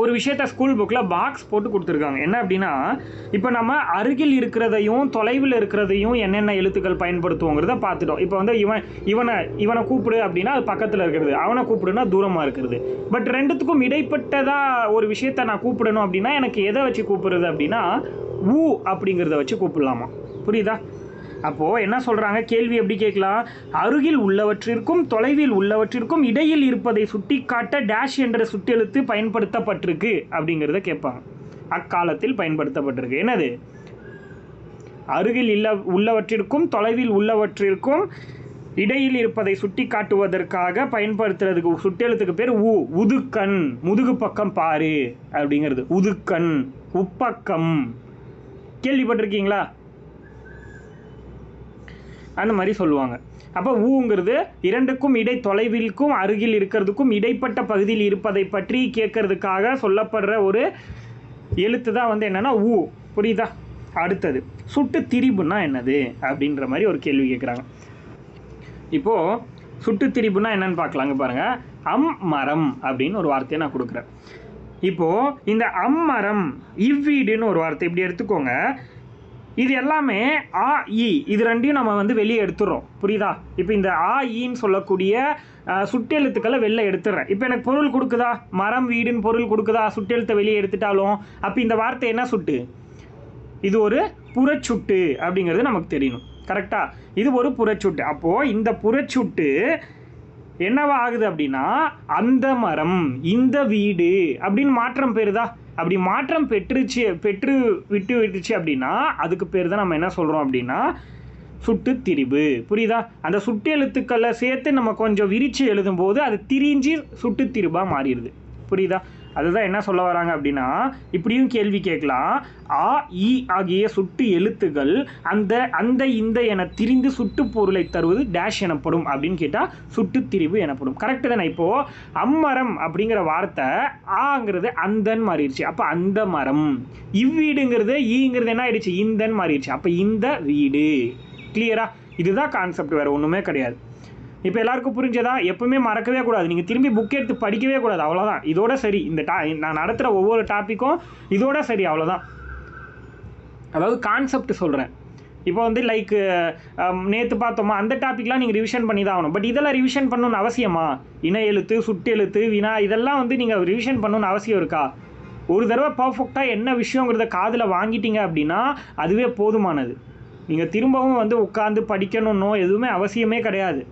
ஒரு விஷயத்த ஸ்கூல் புக்கில் பாக்ஸ் போட்டு கொடுத்துருக்காங்க. என்ன அப்படின்னா, இப்போ நம்ம அருகில் இருக்கிறதையும் தொலைவில் இருக்கிறதையும் என்னென்ன எழுத்துக்கள் பயன்படுத்துவோங்கிறத பார்த்துட்டோம். இப்போ வந்து இவனை கூப்பிடு அப்படின்னா அது பக்கத்தில் இருக்கிறது, அவனை கூப்பிடுனா தூரமாக இருக்கிறது. பட் ரெண்டுத்துக்கும் இடைப்பட்டதாக ஒரு விஷயத்த நான் கூப்பிடணும் அப்படின்னா எனக்கு எதை வச்சு கூப்பிடுறது அப்படின்னா ஊ அப்படிங்கிறத வச்சு கூப்பிடலாமா? புரியுதா? அப்போது என்ன சொல்கிறாங்க, கேள்வி எப்படி கேட்கலாம், அருகில் உள்ளவற்றிற்கும் தொலைவில் உள்ளவற்றிற்கும் இடையில் இருப்பதை சுட்டி காட்ட டேஷ் என்ற சுட்டெழுத்து பயன்படுத்தப்பட்டிருக்கு அப்படிங்கிறத கேட்பாங்க. அக்காலத்தில் பயன்படுத்தப்பட்டிருக்கு. என்னது? அருகில் உள்ளவற்றிற்கும் தொலைவில் உள்ளவற்றிற்கும் இடையில் இருப்பதை சுட்டி காட்டுவதற்காக பயன்படுத்துறதுக்கு சுட்டெழுத்துக்கு பேர் ஊ. உதுக்கண், முதுகு பக்கம் பாரு அப்படிங்கிறது உதுக்கண். உப்பக்கம் கேள்விப்பட்டிருக்கீங்களா? அந்த மாதிரி சொல்லுவாங்க. அப்போ ஊங்கிறது இரண்டுக்கும் தொலைவிற்கும் அருகில் இருக்கிறதுக்கும் இடைப்பட்ட பகுதியில் இருப்பதை பற்றி கேட்கறதுக்காக சொல்லப்படுற ஒரு எழுத்து தான் வந்து என்னென்னா ஊ. புரியுதா? அடுத்தது சுட்டு திரிபுன்னா என்னது அப்படின்ற மாதிரி ஒரு கேள்வி கேட்குறாங்க. இப்போது சுட்டு திரிபுன்னா என்னன்னு பார்க்கலாங்க. பாருங்கள், அம்மரம் அப்படின்னு ஒரு வார்த்தையை நான் கொடுக்குறேன். இப்போது இந்த அம்மரம், இவ்வீடுன்னு ஒரு வார்த்தை இப்படி எடுத்துக்கோங்க. இது எல்லாமே ஆ இ, இது ரெண்டையும் நம்ம வந்து வெளியே எடுத்துடுறோம். புரியுதா? இப்போ இந்த ஆ ஈன்னு சொல்லக்கூடிய சுட்டெழுத்துக்களை வெளில எடுத்துடுறேன். இப்போ எனக்கு பொருள் கொடுக்குதா? மரம் வீடுன்னு பொருள் கொடுக்குதா? சுட்டெழுத்தை வெளியே எடுத்துட்டாலும் அப்போ இந்த வார்த்தை என்ன சுட்டு? இது ஒரு புறச்சுட்டு அப்படிங்கிறது நமக்கு தெரியணும். கரெக்டாக? இது ஒரு புறச்சுட்டு. அப்போது இந்த புறச்சுட்டு என்னவா ஆகுது அப்படின்னா அந்த மரம், இந்த வீடு அப்படின்னு மாற்றம் பெறுதா? அப்படி மாற்றம் பெற்று விட்டுச்சு அப்படின்னா அதுக்கு பேர் தான் நம்ம என்ன சொல்கிறோம் அப்படின்னா சுட்டு திரிபு. புரியுதா? அந்த சுட்டு எழுத்துக்களை சேர்த்து நம்ம கொஞ்சம் விரித்து எழுதும்போது அது திரிஞ்சு சுட்டு திரிபாக மாறிடுது. புரியுதா? அதுதான் என்ன சொல்ல வராங்க அப்படின்னா, இப்படியும் கேள்வி கேட்கலாம். ஆ இ ஆகிய சுட்டு எழுத்துகள் அந்த இந்த என திரிந்து சுட்டு பொருளை தருவது டேஷ் எனப்படும் அப்படின்னு கேட்டால் சுட்டு திரிவு எனப்படும். கரெக்டு தானே? இப்போது அம்மரம் அப்படிங்கிற வார்த்தை ஆங்கிறது அந்தன் மாறிடுச்சு. அப்போ அந்த மரம். இவ்வீடுங்கிறது ஈங்கிறது என்ன ஆயிடுச்சு? இந்தன் மாறிடுச்சு. அப்போ இந்த வீடு. கிளியரா? இதுதான் கான்செப்ட், வேறு ஒன்றுமே கிடையாது. இப்போ எல்லாருக்கும் புரிஞ்சதா? எப்பவுமே மறக்கவே கூடாது. நீங்கள் திரும்பி புக் எடுத்து படிக்கவே கூடாது. அவ்வளோதான். இதோட சரி. நான் நடத்துகிற ஒவ்வொரு டாப்பிக்கும் இதோட சரி. அவ்வளோதான். அதாவது கான்செப்ட் சொல்கிறேன். இப்போ வந்து லைக் நேற்று பார்த்தோமா அந்த டாப்பிக்லாம் நீங்கள் ரிவிஷன் பண்ணி தான் ஆகணும். பட் இதெல்லாம் ரிவிஷன் பண்ணணும்னு அவசியமா? இணை எழுத்து, சுட்டெழுத்து, வினா இதெல்லாம் வந்து நீங்கள் ரிவிஷன் பண்ணணும்னு அவசியம் இருக்கா? ஒரு தடவை பர்ஃபெக்டாக என்ன விஷயங்கிறத காதில் வாங்கிட்டீங்க அப்படின்னா அதுவே போதுமானது. நீங்கள் திரும்பவும் வந்து உட்காந்து படிக்கணும்னோ எதுவுமே அவசியமே கிடையாது.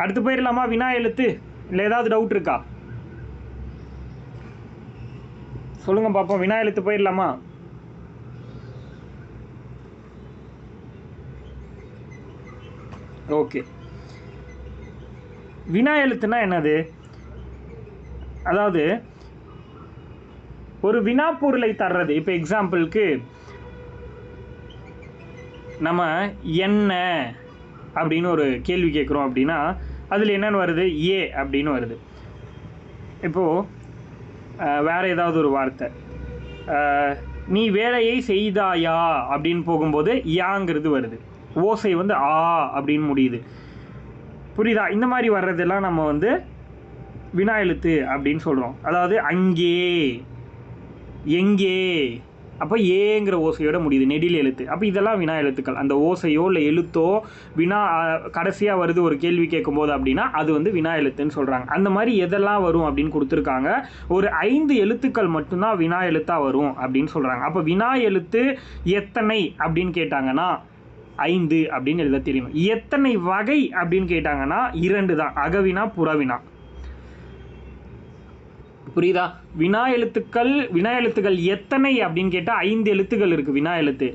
அடுத்து போயிடலாமா? வினா எழுத்து இல்லை ஏதாவது டவுட் இருக்கா சொல்லுங்க பார்ப்போம். வினா எழுத்து போயிடலாமா? ஓகே. வினா எழுத்துனா என்னது? அதாவது ஒரு வினா பொருளை தர்றது. இப்போ எக்ஸாம்பிளுக்கு நம்ம என்ன அப்படின்னு ஒரு கேள்வி கேட்குறோம் அப்படின்னா அதில் என்னென்னு வருது? ஏ அப்படின்னு வருது. இப்போது வேறு ஏதாவது ஒரு வார்த்தை, நீ வேலையை செய்தாயா அப்படின்னு போகும்போது யாங்கிறது வருது. ஓசை வந்து ஆ அப்படின்னு முடியுது. புரியுதா? இந்த மாதிரி வர்றதெல்லாம் நம்ம வந்து வினா எழுத்து அப்படின்னு சொல்கிறோம். அதாவது அங்கே, எங்கே, அப்போ ஏங்கிற ஓசையோட முடியுது, நெடில் எழுத்து. அப்போ இதெல்லாம் வினா எழுத்துக்கள். அந்த ஓசையோ இல்லை எழுத்தோ வினா கடைசியாக வருது ஒரு கேள்வி கேட்கும்போது அப்படின்னா அது வந்து வினா எழுத்துன்னு சொல்கிறாங்க. அந்த மாதிரி எதெல்லாம் வரும் அப்படின்னு கொடுத்துருக்காங்க. ஒரு 5 எழுத்துக்கள் மட்டும்தான் வினா எழுத்தாக வரும் அப்படின்னு சொல்கிறாங்க. அப்போ வினா எழுத்து எத்தனை அப்படின்னு கேட்டாங்கன்னா 5 அப்படின்னு எழுத தெரியும். எத்தனை வகை அப்படின்னு கேட்டாங்கன்னா 2 தான், அகவினா புறவினா. புரியுதா? வினா எழுத்துக்கள் எத்தனை அப்படின்னு கேட்டால் 5 எழுத்துக்கள் இருக்குது வினா எழுத்து.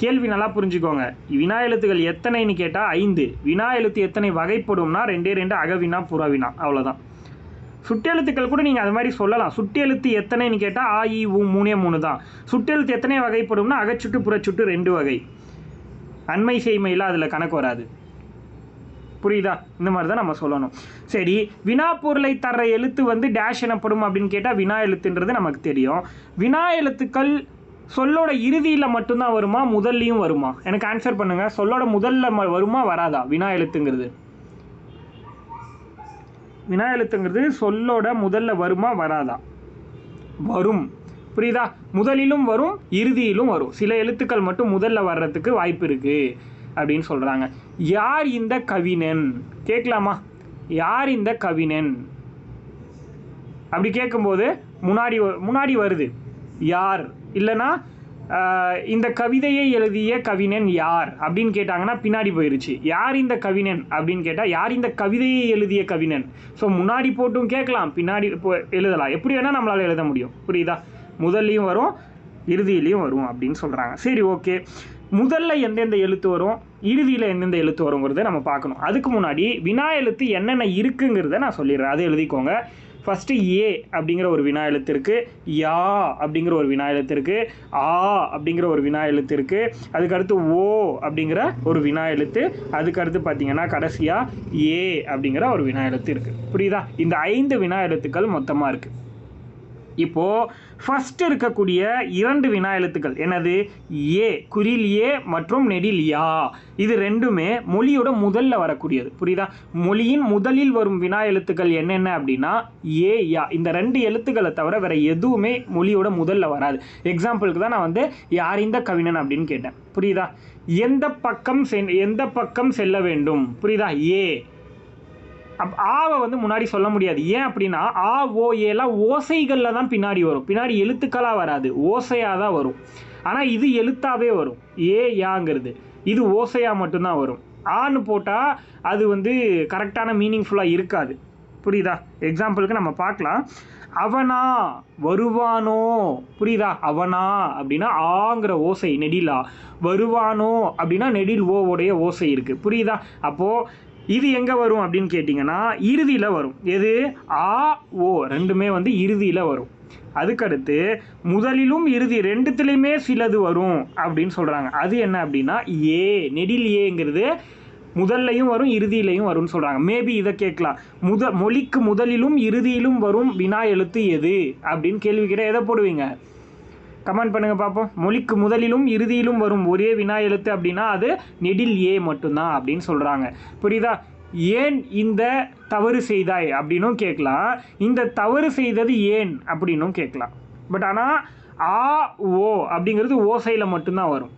கேள்வி நல்லா புரிஞ்சுக்கோங்க. வினா எழுத்துக்கள் எத்தனைன்னு கேட்டால் 5. வினா எழுத்து எத்தனை வகைப்படும்னா 2 அகவினா புறவினா, அவ்வளோதான். சுட்டெழுத்துக்கள் கூட நீங்கள் அது மாதிரி சொல்லலாம். சுட்டெழுத்து எத்தனைன்னு கேட்டால் ஆ இ உ 3 தான். சுட்டெழுத்து எத்தனை வகைப்படும்னா அகச்சுட்டு புறச்சுட்டு 2 வகை. அண்மை செய்மையில் அதில் கணக்கு வராது. புரியுதா? இந்த மாதிரி தான் நம்ம சொல்லணும். சரி, வினா பொருளை தர்ற எழுத்து வந்து டேஷ் எனப்படும் அப்படின்னு கேட்டால் வினா எழுத்துன்றது நமக்கு தெரியும். வினா எழுத்துக்கள் சொல்லோட இறுதியில் மட்டும்தான் வருமா, முதல்லையும் வருமா? எனக்கு ஆன்சர் பண்ணுங்க. சொல்லோட முதல்ல வருமா வராதா வினா எழுத்துங்கிறது? வினா எழுத்துங்கிறது சொல்லோட முதல்ல வருமா வராதா? வரும். புரியுதா? முதலிலும் வரும், இறுதியிலும் வரும். சில எழுத்துக்கள் மட்டும் முதல்ல வர்றதுக்கு வாய்ப்பு இருக்குது அப்படின்னு சொல்கிறாங்க. யார் இந்த கவிஞன் கேட்கலாமா? யார் இந்த கவிஞன் அப்படி கேட்கும்போது முன்னாடி வருது யார், இல்லைன்னா இந்த கவிதையை எழுதிய கவிஞன் யார் அப்படின்னு கேட்டாங்கன்னா பின்னாடி போயிருச்சு. யார் இந்த கவிஞன் அப்படின்னு கேட்டால் யார் இந்த கவிதையை எழுதிய கவிஞன். ஸோ முன்னாடி போட்டும் கேட்கலாம், பின்னாடி எழுதலாம், எப்படி வேணால் நம்மளால் எழுத முடியும். புரியுதா? முதல்லையும் வரும், இறுதியிலையும் வரும் அப்படின்னு சொல்கிறாங்க. சரி, ஓகே. முதல்ல எந்தெந்த எழுத்து வரும், இறுதியில் எந்தெந்த எழுத்து வருங்கிறத நம்ம பார்க்கணும். அதுக்கு முன்னாடி வினா எழுத்து என்னென்ன இருக்குங்கிறத நான் சொல்லிடுறேன், அதை எழுதிக்கோங்க. ஃபஸ்ட்டு ஏ அப்படிங்கிற ஒரு வினா எழுத்து இருக்குது, யா அப்படிங்கிற ஒரு வினா எழுத்து இருக்குது, ஆ அப்படிங்கிற ஒரு வினா எழுத்து இருக்குது, அதுக்கடுத்து ஓ அப்படிங்கிற ஒரு வினா எழுத்து, அதுக்கடுத்து பார்த்திங்கன்னா கடைசியாக ஏ அப்படிங்கிற ஒரு வினா எழுத்து இருக்குது. புரியுதா? இந்த 5 வினா எழுத்துக்கள் மொத்தமாக இருக்குது. இப்போது ஃபஸ்ட்டு இருக்கக்கூடிய 2 வினா எழுத்துக்கள் என்னது? ஏ, குறில் ஏ மற்றும் நெடில் யா. இது ரெண்டுமே மொழியோட முதல்ல வரக்கூடியது. புரியுதா? மொழியின் முதலில் வரும் வினா எழுத்துக்கள் என்னென்ன அப்படின்னா ஏ, யா. இந்த 2 எழுத்துக்களை தவிர வேறு எதுவுமே மொழியோட முதல்ல வராது. எக்ஸாம்பிளுக்கு தான் நான் வந்து யார் இந்த கவிஞன் அப்படின்னு கேட்டேன். புரியுதா? எந்த பக்கம் செல்ல வேண்டும். புரியுதா? ஏ. ஆவை வந்து முன்னாடி சொல்ல முடியாது. ஏன் அப்படின்னா ஆ ஓ ஏலாம் ஓசைகளில் தான் பின்னாடி வரும், பின்னாடி எழுத்துக்களாக வராது, ஓசையாக தான் வரும். ஆனால் இது எழுத்தாவே வரும். ஏ யாங்கிறது இது ஓசையாக மட்டும்தான் வரும். ஆன்னு போட்டால் அது வந்து கரெக்டான மீனிங்ஃபுல்லாக இருக்காது. புரியுதா? எக்ஸாம்பிளுக்கு நம்ம பார்க்கலாம். அவனா வருவானோ. புரியுதா? அவனா அப்படின்னா ஆங்கிற ஓசை நெடிலா, வருவானோ அப்படின்னா நெடில் ஓவுடைய ஓசை இருக்குது. புரியுதா? அப்போது இது எங்கே வரும் அப்படின்னு கேட்டிங்கன்னா இறுதியில் வரும். எது? ஆ ஓ ரெண்டுமே வந்து இறுதியில் வரும். அதுக்கடுத்து முதலிலும் இறுதி ரெண்டுத்துலேயுமே சிலது வரும் அப்படின்னு சொல்கிறாங்க. அது என்ன அப்படின்னா ஏ, நெடில் ஏங்கிறது முதல்லையும் வரும், இறுதியிலையும் வரும்னு சொல்கிறாங்க. மேபி இதை கேட்கலாம், மொழிக்கு முதலிலும் இறுதியிலும் வரும் வினா எழுத்து எது அப்படின்னு கேள்வி கேட்டால் எதை போடுவீங்க? கமெண்ட் பண்ணுங்கள் பார்ப்போம். மொழிக்கு முதலிலும் இறுதியிலும் வரும் ஒரே வினா எழுத்து அப்படின்னா அது நெடில் ஏ மட்டும்தான் அப்படின்னு சொல்கிறாங்க. புரியுதா? ஏன் இந்த தவறு செய்தாய் அப்படின்னும் கேட்கலாம், இந்த தவறு செய்தது ஏன் அப்படின்னும் கேட்கலாம். பட் ஆனால் ஆ ஓ அப்படிங்கிறது ஓசையில் மட்டும்தான் வரும்,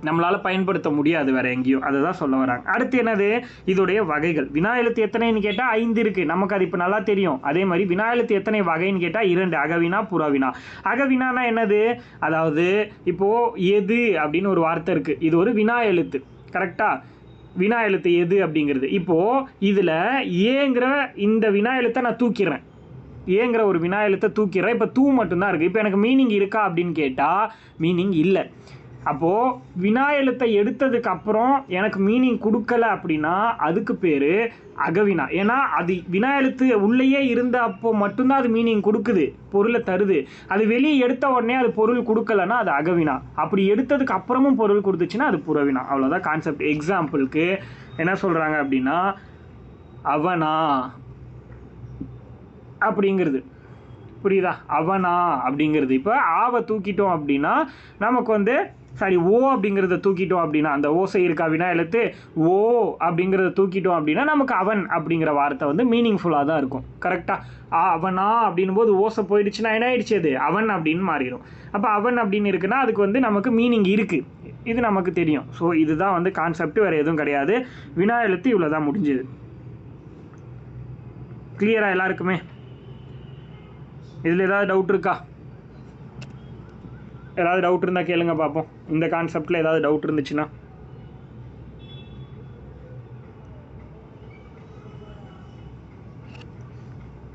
நம்மளால் பயன்படுத்த முடியாது வேறு எங்கேயும். அதை தான் சொல்ல வராங்க. அடுத்து என்னது, இதோடைய வகைகள். வினா எழுத்து எத்தனைன்னு கேட்டால் 5 இருக்குது, நமக்கு அது இப்போ நல்லா தெரியும். அதே மாதிரி வினா எழுத்து எத்தனை வகைன்னு கேட்டால் 2, அகவினா புறவினா. அகவினானா என்னது, அதாவது இப்போது எது அப்படின்னு ஒரு வார்த்தை இருக்குது, இது ஒரு வினா எழுத்து கரெக்டாக. வினா எழுத்து எது அப்படிங்கிறது. இப்போது இதில் ஏங்கிற இந்த வினா எழுத்தை நான் தூக்கிறேன், ஏங்கிற ஒரு வினா எழுத்தை தூக்கிறேன். இப்போ தூ மட்டும்தான் இருக்குது. இப்போ எனக்கு மீனிங் இருக்கா அப்படின்னு கேட்டால் மீனிங் இல்லை. அப்போது வினா எழுத்தை எடுத்ததுக்கு அப்புறம் எனக்கு மீனிங் கொடுக்கல அப்படின்னா அதுக்கு பேர் அகவினா. ஏன்னா அது வினா எழுத்து உள்ளேயே இருந்த அப்போ மட்டும்தான் அது மீனிங் கொடுக்குது, பொருளை தருது. அது வெளியே எடுத்த உடனே அது பொருள் கொடுக்கலன்னா அது அகவினா. அப்படி எடுத்ததுக்கு அப்புறமும் பொருள் கொடுத்துச்சுன்னா அது புறவினா. அவ்வளோதான் கான்செப்ட். எக்ஸாம்பிளுக்கு என்ன சொல்கிறாங்க அப்படின்னா, அவனா அப்படிங்கிறது புரியுதா, அவனா அப்படிங்கிறது. இப்போ ஆவை தூக்கிட்டோம் அப்படின்னா நமக்கு வந்து ஓ அப்படிங்கிறத தூக்கிட்டோம் அப்படின்னா, அந்த ஓசை இருக்கா வினா எழுத்து, ஓ அப்படிங்கிறத தூக்கிட்டோம் அப்படின்னா நமக்கு அவன் அப்படிங்கிற வார்த்தை வந்து மீனிங்ஃபுல்லாக தான் இருக்கும் கரெக்டாக. அவனா அப்படின்னும் போது ஓசை போயிடுச்சுன்னா என்ன ஆயிடுச்சு, அது அவன் அப்படின்னு மாறிடும். அப்போ அவன் அப்படின்னு இருக்குன்னா அதுக்கு வந்து நமக்கு மீனிங் இருக்குது, இது நமக்கு தெரியும். ஸோ இதுதான் வந்து கான்செப்ட், வேறு எதுவும் கிடையாது. வினா எழுத்து இவ்வளோ தான் முடிஞ்சுது. கிளியரா எல்லாருக்குமே? இதில் ஏதாவது டவுட் இருக்கா? ஏதாவது டவுட் இருந்தால் கேளுங்க பார்ப்போம். இந்த கான்செப்டில் ஏதாவது டவுட் இருந்துச்சுன்னா.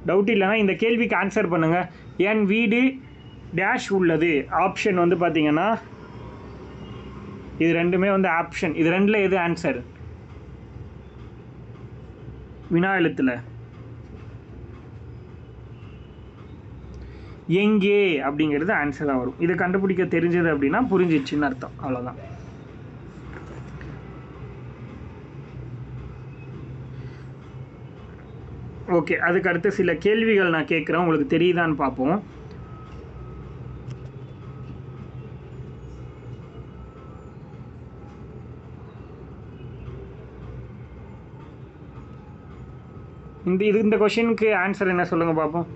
டவுட் இல்லைன்னா இந்த கேள்விக்கு ஆன்சர் பண்ணுங்கள். என் வீடு டேஷ் உள்ளது. ஆப்ஷன் வந்து பார்த்தீங்கன்னா இது ரெண்டுமே வந்து ஆப்ஷன். இது ரெண்டில் எது ஆன்சர்? வினா எழுத்தில் எங்கே அப்படிங்கிறது ஆன்சராக வரும். இதை கண்டுபிடிக்க தெரிஞ்சது அப்படின்னா புரிஞ்சிச்சுன்னு அர்த்தம். அவ்வளோதான். ஓகே, அதுக்கு அடுத்து சில கேள்விகள் நான் கேட்குறேன், உங்களுக்கு தெரியுதான்னு பார்ப்போம். இந்த கொஷினுக்கு ஆன்சர் என்ன சொல்லுங்க பார்ப்போம்.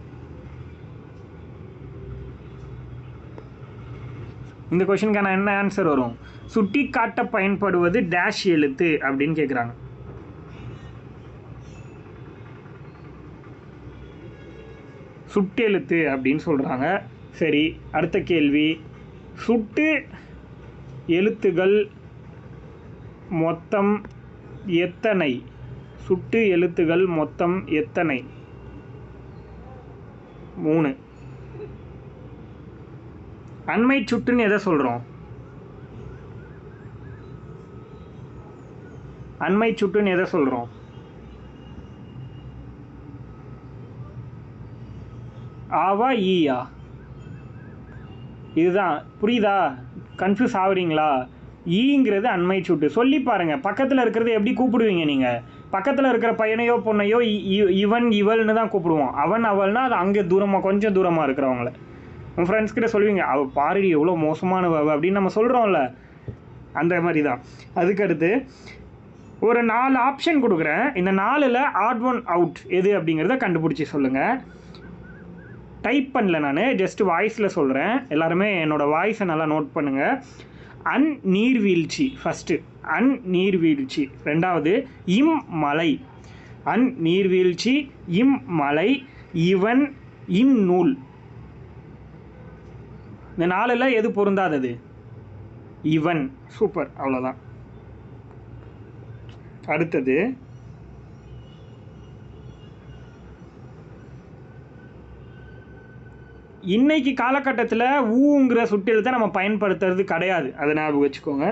இந்த கொஷினுக்கான என்ன ஆன்சர் வரும்? சுட்டி காட்ட பயன்படுவது டேஷ் எழுத்து அப்படின்னு கேட்குறாங்க. சுட்டெழுத்து அப்படின்னு சொல்கிறாங்க. சரி, அடுத்த கேள்வி, சுட்டு எழுத்துகள் மொத்தம் எத்தனை? சுட்டு எழுத்துகள் மொத்தம் எத்தனை? 3. அண்மை சுட்டுன்னு எதை சொல்கிறோம்? அண்மை சுட்டுன்னு எதை சொல்கிறோம்? ஆவா ஈயா? இதுதான். புரியுதா? கன்ஃபியூஸ் ஆகுறீங்களா? ஈங்கிறது அண்மை சுட்டு. சொல்லி பாருங்கள், பக்கத்தில் இருக்கிறது எப்படி கூப்பிடுவீங்க நீங்கள்? பக்கத்தில் இருக்கிற பையனையோ பொண்ணையோ இவன் இவள்னு தான் கூப்பிடுவோம். அவன் அவள்னா அது அங்கே தூரமாக, கொஞ்சம் தூரமாக இருக்கிறவங்கள. உன் ஃப்ரெண்ட்ஸ் கிட்ட சொல்லுவீங்க, அவள் பாருடி எவ்வளோ மோசமானவ அப்படின்னு நம்ம சொல்கிறோம்ல, அந்த மாதிரி தான். அதுக்கடுத்து ஒரு 4 ஆப்ஷன் கொடுக்குறேன். இந்த 4ல் ஆட் ஒன் அவுட் எது அப்படிங்கிறத கண்டுபிடிச்சி சொல்லுங்கள். டைப் பண்ணல, நான் ஜஸ்ட் வாய்ஸில் சொல்கிறேன். எல்லாருமே என்னோடய வாய்ஸை நல்லா நோட் பண்ணுங்கள். நீர்வீழ்ச்சி ஃபஸ்ட்டு, நீர்வீழ்ச்சி. ரெண்டாவது இம்மலை, நீர்வீழ்ச்சி, இம்மலை, இவன், இந்நூல். இந்த 4ல் எது பொருந்தாதது? இவன். சூப்பர், அவ்வளோதான். அடுத்தது இன்னைக்கு காலகட்டத்தில் ஊங்கிற சுட்டெழுத்தை நம்ம பயன்படுத்துறது கிடையாது, அதை ஞாபகம் வச்சுக்கோங்க.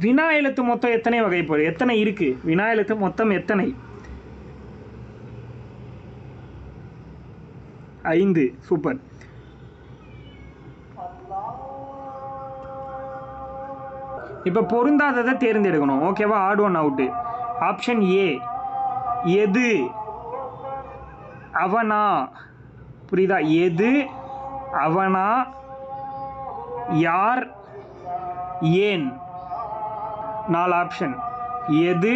வினா எழுத்து மொத்தம் எத்தனை வகைப்படும்? எத்தனை இருக்குது? வினா எழுத்து மொத்தம் எத்தனை? 5. சூப்பர். இப்போ பொருந்தாததை தேர்ந்தெடுக்கணும், ஓகேவா? Odd one out. Option A எது, அவனா. புரியுதா? எது, அவனா, யார், ஏன். 4 ஆப்ஷன். எது,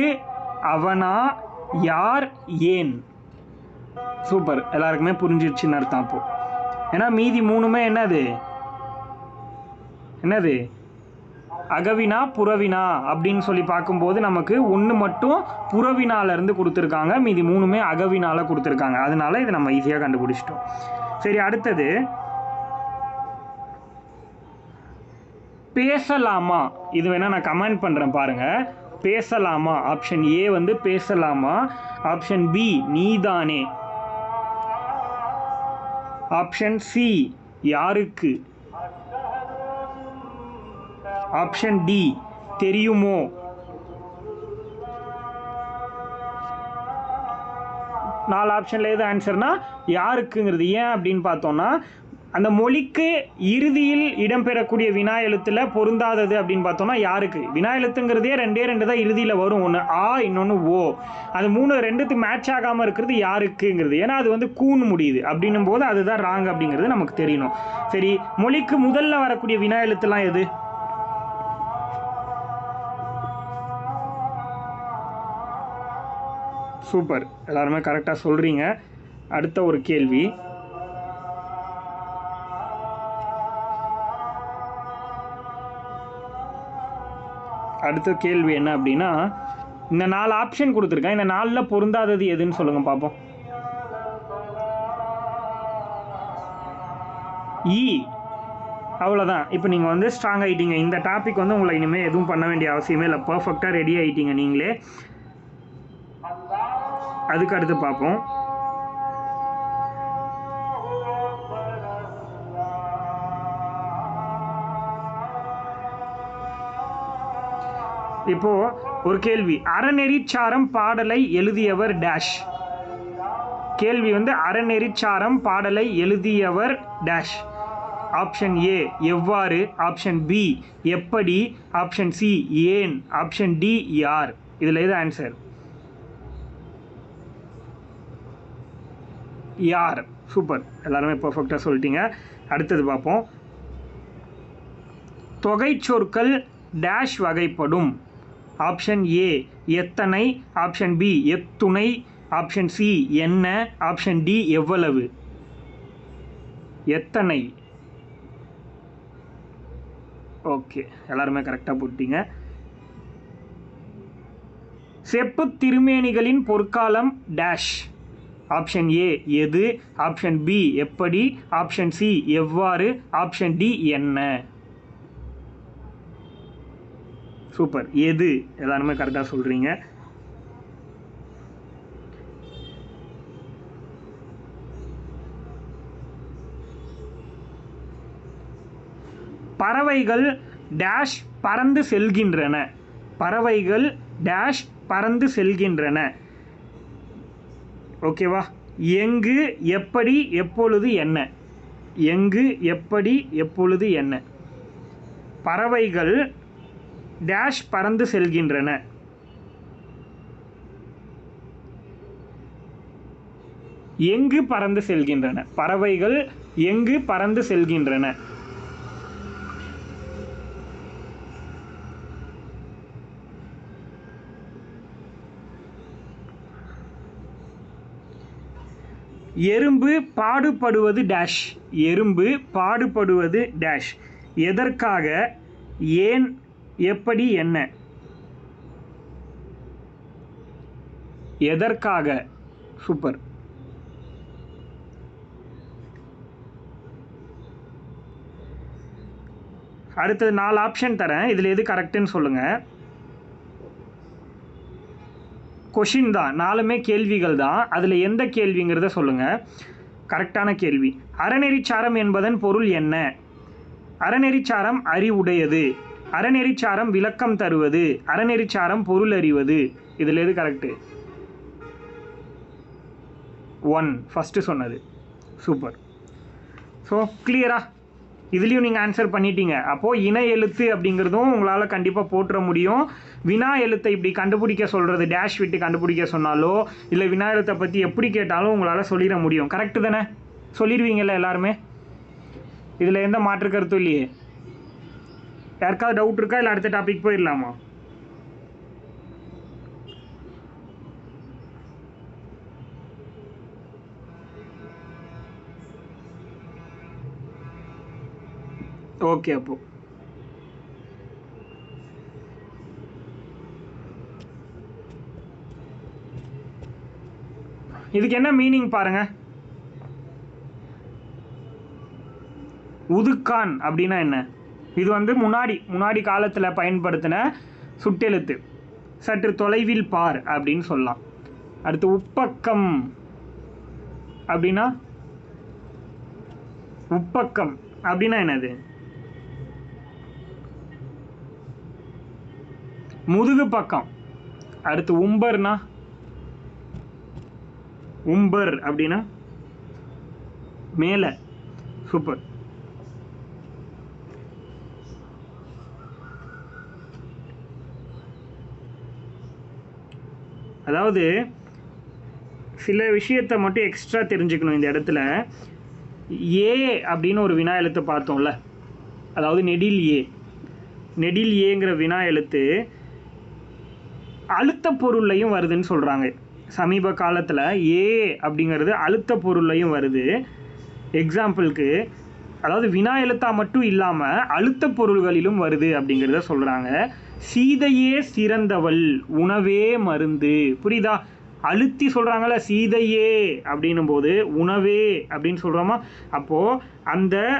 அவனா, யார், ஏன். சூப்பர், எல்லாருக்குமே புரிஞ்சிருச்சுன்னு அர்த்தம். அப்போ ஏன்னா மீதி மூணுமே என்னது அகவினா புறவினா அப்படின்னு சொல்லி பார்க்கும்போது நமக்கு ஒன்று மட்டும் புறவினாலேருந்து கொடுத்துருக்காங்க, மீதி மூணுமே அகவினால கொடுத்துருக்காங்க. அதனால இதை நம்ம ஈஸியாக கண்டுபிடிச்சிட்டோம். சரி, அடுத்தது பேசலாமா. இது வேணால் நான் கமெண்ட் பண்ணுறேன் பாருங்கள். பேசலாமா, ஆப்ஷன் ஏ வந்து பேசலாமா, ஆப்ஷன் பி நீதானே, ஆப்ஷன் சி யாருக்கு, ஆப்ஷன் டி தெரியுமோ. நாலு ஆப்ஷனில் எது ஆன்சர்னா யாருக்குங்கிறது. ஏன் அப்படின்னு பார்த்தோன்னா அந்த மொழிக்கு இறுதியில் இடம்பெறக்கூடிய வினா எழுத்தில் பொருந்தாதது அப்படின்னு பார்த்தோன்னா யாருக்கு. வினா எழுத்துங்கிறதே ரெண்டு தான் இறுதியில் வரும், ஒன்று ஆ இன்னொன்று ஓ. அது ரெண்டுத்துக்கு மேட்ச் ஆகாமல் இருக்கிறது யாருக்குங்கிறது. ஏன்னா அது வந்து கூன் முடியுது அப்படின்னும் போது அதுதான் ராங் அப்படிங்கிறது நமக்கு தெரியணும். சரி, மொழிக்கு முதல்ல வரக்கூடிய வினா எழுத்துலாம் எது? சூப்பர், எல்லாருமே கரெக்டாக சொல்கிறீங்க. அடுத்த ஒரு கேள்வி. அடுத்த கேள்வி என்ன அப்படின்னா, இந்த 4 ஆப்ஷன் கொடுத்துருக்கேன், இந்த 4ல் பொருந்தாதது எதுன்னு சொல்லுங்கள் பார்ப்போம். இ, அவ்வளோதான். இப்போ நீங்கள் வந்து ஸ்ட்ராங் ஆகிட்டீங்க. இந்த டாபிக் வந்து உங்களை இனிமேல் எதுவும் பண்ண வேண்டிய அவசியமே இல்லை, பர்ஃபெக்டாக ரெடி ஆகிட்டீங்க நீங்களே. அதுக்கு அடுத்து பார்ப்போம். இப்போ ஒரு கேள்வி, அறநெறிச்சாரம் பாடலை எழுதியவர் டேஷ். கேள்வி வந்து அறநெறிச்சாரம் பாடலை எழுதியவர் டேஷ். ஆப்ஷன் ஏ எவ்வாறு, ஆப்ஷன் பி எப்படி, ஆப்ஷன் சி ஏன், ஆப்ஷன் டி யார். இதில் எது ஆன்சர்? யார். சூப்பர், எல்லாருமே பர்ஃபெக்டாக சொல்லிட்டீங்க. அடுத்தது பார்ப்போம். தொகை சொற்கள் டேஷ் வகைப்படும். ஆப்ஷன் ஏ எத்தனை, ஆப்ஷன் பி எத்துணை, ஆப்ஷன் சி என்ன, ஆப்ஷன் டி எவ்வளவு. எத்தனை. ஓகே, எல்லாருமே கரெக்டாக போட்டீங்க. செப்பு திருமேனிகளின் பொற்காலம் டேஷ். ஆப்ஷன் ஏ எது, ஆப்ஷன் பி எப்படி, ஆப்ஷன் சி எவ்வாறு, ஆப்ஷன் டி என்ன. சூப்பர், எது. எல்லாருமே கரெக்டாக சொல்கிறீங்க. பறவைகள் டேஷ் பறந்து செல்கின்றன. பறவைகள் டேஷ் பறந்து செல்கின்றன. ஓகேவா? எங்கு, எப்படி, எப்பொழுது, என்ன. எங்கு, எப்படி, எப்பொழுது, என்ன. பறவைகள் டேஷ் பறந்து செல்கின்றன. எங்கு பறந்து செல்கின்றன. பறவைகள் எங்கு பறந்து செல்கின்றன. எறும்பு பாடுபடுவது டேஷ். எறும்பு பாடுபடுவது டேஷ். எதற்காக, ஏன், எப்படி, என்ன. எதற்காக. சூப்பர். அடுத்தது 4 ஆப்ஷன் தரேன், இதில் எது கரெக்டுன்னு சொல்லுங்கள். கொஷின் தான், 4மே கேள்விகள் தான். அதில் எந்த கேள்விங்கிறத சொல்லுங்கள். கரெக்டான கேள்வி. அறநெறிச்சாரம் என்பதன் பொருள் என்ன. அறநெறிச்சாரம் அறிவுடையது. அறநெறிச்சாரம் விளக்கம் தருவது. அறநெறிச்சாரம் பொருள் அறிவது. இதில் எது கரெக்டு? 1 ஃபஸ்ட்டு சொன்னது. சூப்பர். ஸோ கிளியரா? இதுலேயும் நீங்கள் ஆன்சர் பண்ணிட்டீங்க. அப்போது இணை எழுத்து அப்படிங்கிறதும் உங்களால் கண்டிப்பாக போட்டுற முடியும். வினா எழுத்தை இப்படி கண்டுபிடிக்க சொல்கிறது, டேஷ் விட்டு கண்டுபிடிக்க சொன்னாலோ இல்லை வினா எழுத்தை பற்றி எப்படி கேட்டாலும் உங்களால் சொல்லிட முடியும். கரெக்டு தானே? சொல்லிடுவீங்கள்ல எல்லாருமே? இதில் எந்த மாற்று கருத்தும் இல்லையே. யாருக்காவது டவுட் இருக்கா, இல்லை அடுத்த டாபிக் போயிடலாமா? ஓகே. அப்போ இதுக்கு என்ன மீனிங் பாருங்க. உதுக்கான் அப்படின்னா என்ன? இது வந்து முன்னாடி காலத்தில் பயன்படுத்தின சுட்டெழுத்து. சற்று தொலைவில் பார் அப்படின்னு சொல்லலாம். அடுத்து உப்பக்கம் அப்படின்னா, உப்பக்கம் அப்படின்னா என்னது? முதுகு பக்கம். அடுத்து உம்பர்னா, உம்பர் அப்படின்னா மேலே. சூப்பர். அதாவது சில விஷயத்தை மட்டும் எக்ஸ்ட்ரா தெரிஞ்சுக்கணும் இந்த இடத்துல. ஏ அப்படின்னு ஒரு வினா எழுத்து பார்த்தோம்ல, அதாவது நெடில் ஏ. நெடில் ஏங்கிற வினா எழுத்து அழுத்த பொருள்லையும் வருதுன்னு சொல்கிறாங்க. சமீப காலத்தில் ஏ அப்படிங்கிறது அழுத்த பொருள்லையும் வருது. எக்ஸாம்பிளுக்கு, அதாவது வினா எழுத்தா மட்டும் இல்லாமல் அழுத்த பொருள்களிலும் வருது அப்படிங்கிறத சொல்கிறாங்க. சீதையே சிறந்தவள், உணவே மருந்து. புரியுதா? அழுத்தி சொல்கிறாங்கல்ல சீதையே அப்படின்னும் போது உணவே அப்படின்னு சொல்கிறோமா. அப்போது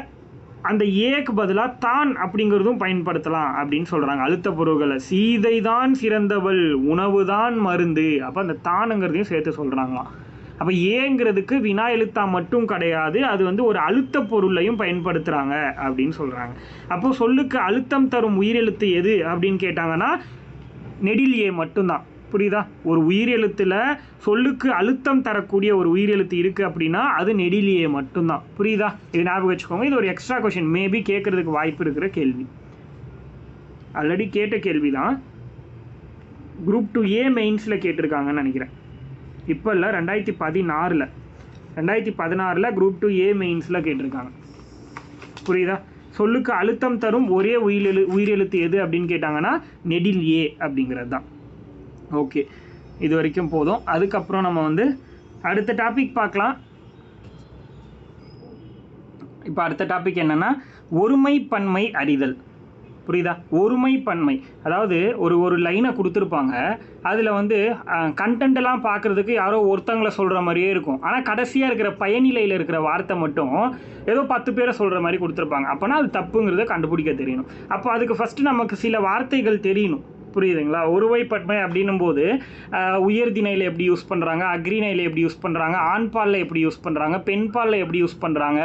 அந்த ஏக்கு பதிலாக தான் அப்படிங்கிறதும் பயன்படுத்தலாம் அப்படின்னு சொல்கிறாங்க அழுத்த பொருள்களை. சீதை தான் சிறந்தவள், உணவு தான் மருந்து. அப்போ அந்த தானுங்கிறதையும் சேர்த்து சொல்கிறாங்களாம். அப்போ ஏங்கிறதுக்கு வினா எழுத்தா மட்டும் கிடையாது, அது வந்து ஒரு அழுத்த பொருளையும் பயன்படுத்துகிறாங்க அப்படின்னு சொல்கிறாங்க. அப்போது சொல்லுக்கு அழுத்தம் தரும் உயிரெழுத்து எது அப்படின்னு கேட்டாங்கன்னா நெடில் ஏ மட்டும்தான். புரியுதா? ஒரு உயிரெழுத்தில் சொல்லுக்கு அழுத்தம் தரக்கூடிய ஒரு உயிரெழுத்து இருக்குது அப்படின்னா அது நெடில் ஏ மட்டும்தான். புரியுதா? இது ஞாபகம் வச்சுக்கோங்க. இது ஒரு எக்ஸ்ட்ரா கொஷின், மேபி கேட்குறதுக்கு வாய்ப்பு இருக்கிற கேள்வி. ஆல்ரெடி கேட்ட கேள்வி தான். குரூப் 2A மெயின்ஸில் கேட்டிருக்காங்கன்னு நினைக்கிறேன். இப்போ இல்லை, 2016 குரூப் 2A மெயின்ஸில் கேட்டிருக்காங்க. புரியுதா? சொல்லுக்கு அழுத்தம் தரும் ஒரே உயிரெழுத்து எது அப்படின்னு கேட்டாங்கன்னா நெடில் ஏ அப்படிங்கிறது தான். ஓகே, இது வரைக்கும் போதும். அதுக்கப்புறம் நம்ம வந்து அடுத்த டாபிக் பார்க்கலாம். இப்போ அடுத்த டாபிக் என்னென்னா ஒருமை பன்மை அறிதல். புரியுதா? ஒருமை பன்மை, அதாவது ஒரு லைனை கொடுத்துருப்பாங்க. அதில் வந்து கண்டென்ட்டெல்லாம் பார்க்குறதுக்கு யாரோ ஒருத்தங்களை சொல்கிற மாதிரியே இருக்கும். ஆனால் கடைசியாக இருக்கிற பயனிலையில் இருக்கிற வார்த்தை மட்டும் ஏதோ 10 பேரை சொல்கிற மாதிரி கொடுத்துருப்பாங்க. அப்போனா அது தப்புங்கிறத கண்டுபிடிக்க தெரியணும். அப்போ அதுக்கு ஃபஸ்ட்டு நமக்கு சில வார்த்தைகள் தெரியணும். புரியுதுங்களா? ஒருமைப்பன்மை அப்படின்னும் போது உயர்திணையில் எப்படி யூஸ் பண்ணுறாங்க, அக்ரிணையில் எப்படி யூஸ் பண்ணுறாங்க, ஆண்பாலில் எப்படி யூஸ் பண்ணுறாங்க, பெண்பாலில் எப்படி யூஸ் பண்ணுறாங்க,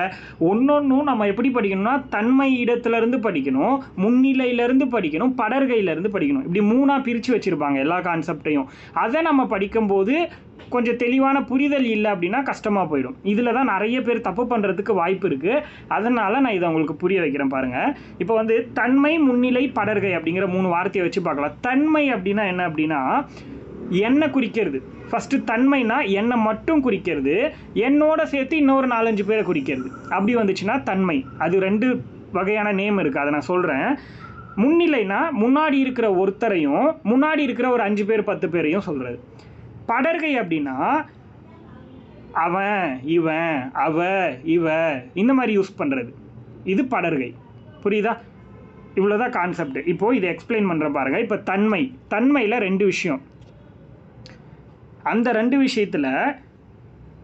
ஒன்றொன்றும் நம்ம எப்படி படிக்கணும்னா தன்மை இடத்துலேருந்து படிக்கணும், முன்னிலையிலேருந்து படிக்கணும், படர்கையிலேருந்து படிக்கணும். இப்படி 3ஆக பிரித்து வச்சுருப்பாங்க எல்லா கான்செப்டையும். அதை நம்ம படிக்கும்போது கொஞ்சம் தெளிவான புரிதல் இல்லை அப்படின்னா கஷ்டமாக போயிடும். இதில் தான் நிறைய பேர் தப்பு பண்ணுறதுக்கு வாய்ப்பு இருக்குது. அதனால் நான் இதை உங்களுக்கு புரிய வைக்கிறேன் பாருங்கள். இப்போ வந்து தன்மை, முன்னிலை, படர்கை அப்படிங்கிற 3 வார்த்தையை வச்சு பார்க்கலாம். தன்மை அப்படின்னா என்ன அப்படின்னா என்னை குறிக்கிறது. ஃபஸ்ட்டு தன்மைனா என்னை மட்டும் குறிக்கிறது, என்னோட சேர்த்து இன்னொரு 4-5 பேரை குறிக்கிறது. அப்படி வந்துச்சுன்னா தன்மை. அது 2 வகையான நேம் இருக்குது, அதை நான் சொல்கிறேன். முன்னிலைனா முன்னாடி இருக்கிற ஒருத்தரையும் முன்னாடி இருக்கிற ஒரு 5 பேர் 10 பேரையும் சொல்கிறது. படர்கை அப்படின்னா அவன், இவன், அவ, இவ இந்த மாதிரி யூஸ் பண்ணுறது. இது படர்கை. புரியுதா? இவ்வளோதான் கான்செப்ட். இப்போது இதை எக்ஸ்பிளைன் பண்ணுறேன் பாருங்கள். இப்போ தன்மையில் 2 விஷயம். அந்த 2 விஷயத்தில்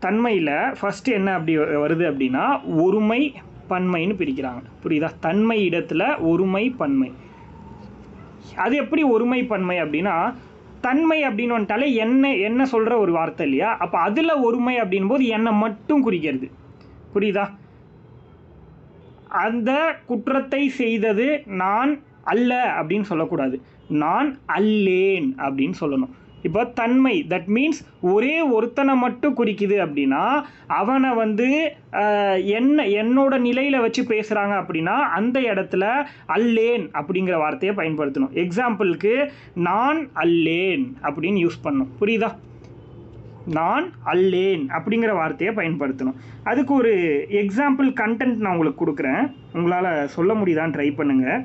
தன்மையில் ஃபஸ்ட்டு என்ன அப்படி வருது அப்படின்னா ஒருமை பன்மைன்னு பிரிக்கிறாங்க. புரியுதா? தன்மை இடத்துல ஒருமை பன்மை. அது எப்படி ஒருமை பன்மை அப்படின்னா தன்மை அப்படின்னு வந்துட்டாலே என்ன சொல்கிற ஒரு வார்த்தை இல்லையா? அப்போ அதில் ஒருமை அப்படின் போது என்னை மட்டும் குறிக்கிறது. புரியுதா? அந்த குற்றத்தை செய்தது நான் அல்ல அப்படின்னு சொல்லக்கூடாது, நான் அல்லேன் அப்படின்னு சொல்லணும். இப்போ தன்மை தட் மீன்ஸ் ஒரே ஒருத்தனை மட்டும் குறிக்குது அப்படின்னா அவனை வந்து என்னோட நிலையில் வச்சு பேசுகிறாங்க அப்படின்னா அந்த இடத்துல அல்லேன் அப்படிங்கிற வார்த்தையை பயன்படுத்தணும். எக்ஸாம்பிளுக்கு நான் அல்லேன் அப்படின்னு யூஸ் பண்ணணும். புரியுதா? நான் அல்லேன் அப்படிங்கிற வார்த்தையை பயன்படுத்தணும். அதுக்கு ஒரு எக்ஸாம்பிள் கண்டென்ட் நான் உங்களுக்கு கொடுக்குறேன், உங்களால் சொல்ல முடியுதான்னு ட்ரை பண்ணுங்கள்.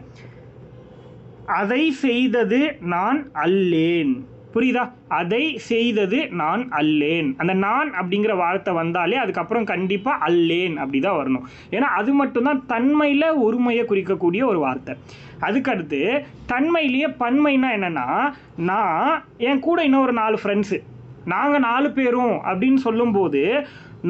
அதை செய்தது நான் அல்லேன். புரியுதா? அதை செய்தது நான் அல்லேன். அந்த நான் அப்படிங்கிற வார்த்தை வந்தாலே அதுக்கப்புறம் கண்டிப்பாக அல்லேன் அப்படி தான் வரணும். ஏன்னா அது மட்டும்தான் தன்மையில் ஒருமையை குறிக்கக்கூடிய ஒரு வார்த்தை. அதுக்கடுத்து தன்மையிலேயே பன்மைனா என்னென்னா, நான் என் கூட இன்னும் ஒரு 4 ஃப்ரெண்ட்ஸு, நாங்கள் 4 பேரும் அப்படின்னு சொல்லும்போது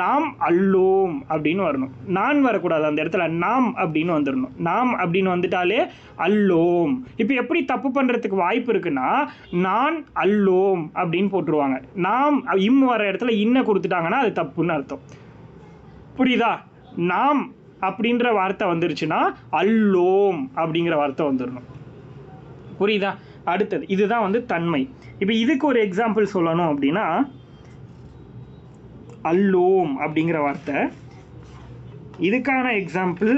நாம் அல்லோம் அப்படின்னு வரணும். நான் வரக்கூடாது, அந்த இடத்துல நாம் அப்படின்னு வந்துடணும். நாம் அப்படின்னு வந்துட்டாலே அல்லோம். இப்போ எப்படி தப்பு பண்ணுறதுக்கு வாய்ப்பு இருக்குன்னா, நான் அல்லோம் அப்படின்னு போட்டுருவாங்க. நாம் இம் வர இடத்துல இன்ன கொடுத்துட்டாங்கன்னா அது தப்புன்னு அர்த்தம். புரியுதா? நாம் அப்படின்ற வார்த்தை வந்துருச்சுன்னா அல்லோம் அப்படிங்கிற வார்த்தை வந்துடணும். புரியுதா? அடுத்தது இதுதான் வந்து தன்மை. இப்போ இதுக்கு ஒரு எக்ஸாம்பிள் சொல்லணும் அப்படின்னா, அல்லோம் அப்படிங்கிற வார்த்தை, இதுக்கான எக்ஸாம்பிள்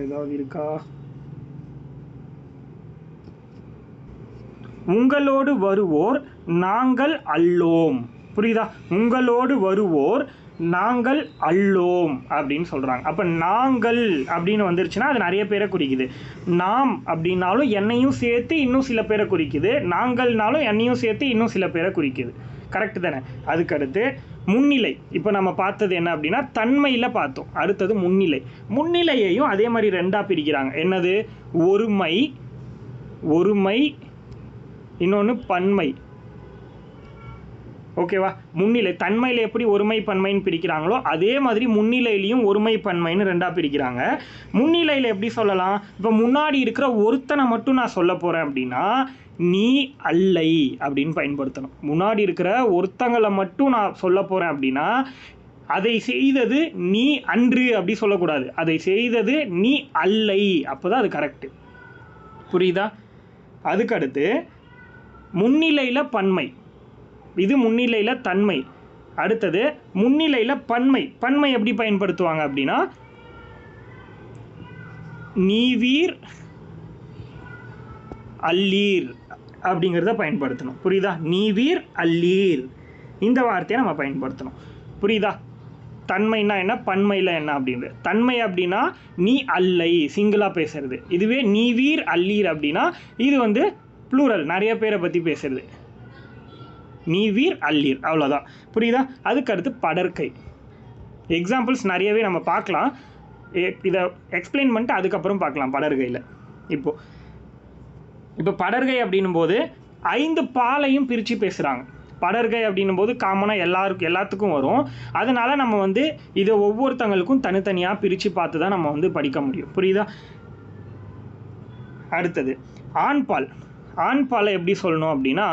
ஏதாவது இருக்கா? உங்களோடு வருவோர் நாங்கள் அல்லோம். புரியுதா? உங்களோடு வருவோர் நாங்கள் அல்லோம் அப்படின்னு சொல்கிறாங்க. அப்போ நாங்கள் அப்படின்னு வந்துருச்சுன்னா அது நிறைய பேரை குறிக்குது. நாம் அப்படின்னாலும் என்னையும் சேர்த்து இன்னும் சில பேரை குறிக்குது. நாங்கள்னாலும் என்னையும் சேர்த்து இன்னும் சில பேரை குறிக்குது. கரெக்டு தானே? அதுக்கடுத்து முன்னிலை. இப்போ நம்ம பார்த்தது என்ன அப்படின்னா தன்மையில் பார்த்தோம். அடுத்தது முன்னிலை. முன்னிலையையும் அதே மாதிரி 2ஆக பிரிக்கிறாங்க. என்னது? ஒருமை, ஒருமை, இன்னொன்று பன்மை. ஓகேவா? முன்னிலை தன்மையில் எப்படி ஒருமை பன்மைன்னு பிரிக்கிறாங்களோ அதே மாதிரி முன்னிலையிலையும் ஒருமை பன்மைன்னு 2ஆக பிரிக்கிறாங்க. முன்னிலையில் எப்படி சொல்லலாம்? இப்போ முன்னாடி இருக்கிற ஒருத்தனை மட்டும் நான் சொல்ல போகிறேன் அப்படின்னா நீ அல்லை அப்படின்னு பயன்படுத்தணும். முன்னாடி இருக்கிற ஒருத்தங்களை மட்டும் நான் சொல்ல போகிறேன் அப்படின்னா அதை செய்தது நீ அன்று அப்படி சொல்லக்கூடாது. அதை செய்தது நீ அல்லை, அப்போ தான் அது கரெக்டு. புரியுதா? அதுக்கடுத்து முன்னிலையில் பன்மை, இது முன்னிலையில் தன்மை. அடுத்தது முன்னிலையில் பன்மை. பன்மை எப்படி பயன்படுத்துவாங்க அப்படின்னா நீவீர் அல்லீர் அப்படிங்கிறத பயன்படுத்தணும். புரியுதா? நீவீர் அல்லீர் இந்த வார்த்தையை நம்ம பயன்படுத்தணும். புரியுதா? தன்மைனா என்ன, பன்மையில் என்ன அப்படின்றது. தன்மை அப்படின்னா நீ அல்லை, சிங்கிளாக பேசுறது. இதுவே நீவீர் அல்லீர் அப்படின்னா இது வந்து ப்ளூரல், நிறைய பேரை பற்றி பேசுறது. நீவீர் அல்லீர், அவ்வளோதான். புரியுதா? அதுக்கடுத்து படற்கை. எக்ஸாம்பிள்ஸ் நிறையவே நம்ம பார்க்கலாம். இதை எக்ஸ்பிளைன் பண்ணிட்டு அதுக்கப்புறம் பார்க்கலாம் படற்கையில். இப்போ படற்கை அப்படின்னும் போது 5 பாலையும் பிரித்து பேசுகிறாங்க. படற்கை அப்படின்னும் போது காமனாக எல்லாத்துக்கும் வரும். அதனால் நம்ம வந்து இதை ஒவ்வொருத்தங்களுக்கும் தனித்தனியாக பிரித்து பார்த்து தான் நம்ம வந்து படிக்க முடியும். புரியுதா? அடுத்தது ஆண்பால். ஆண்பாலை எப்படி சொல்லணும் அப்படின்னா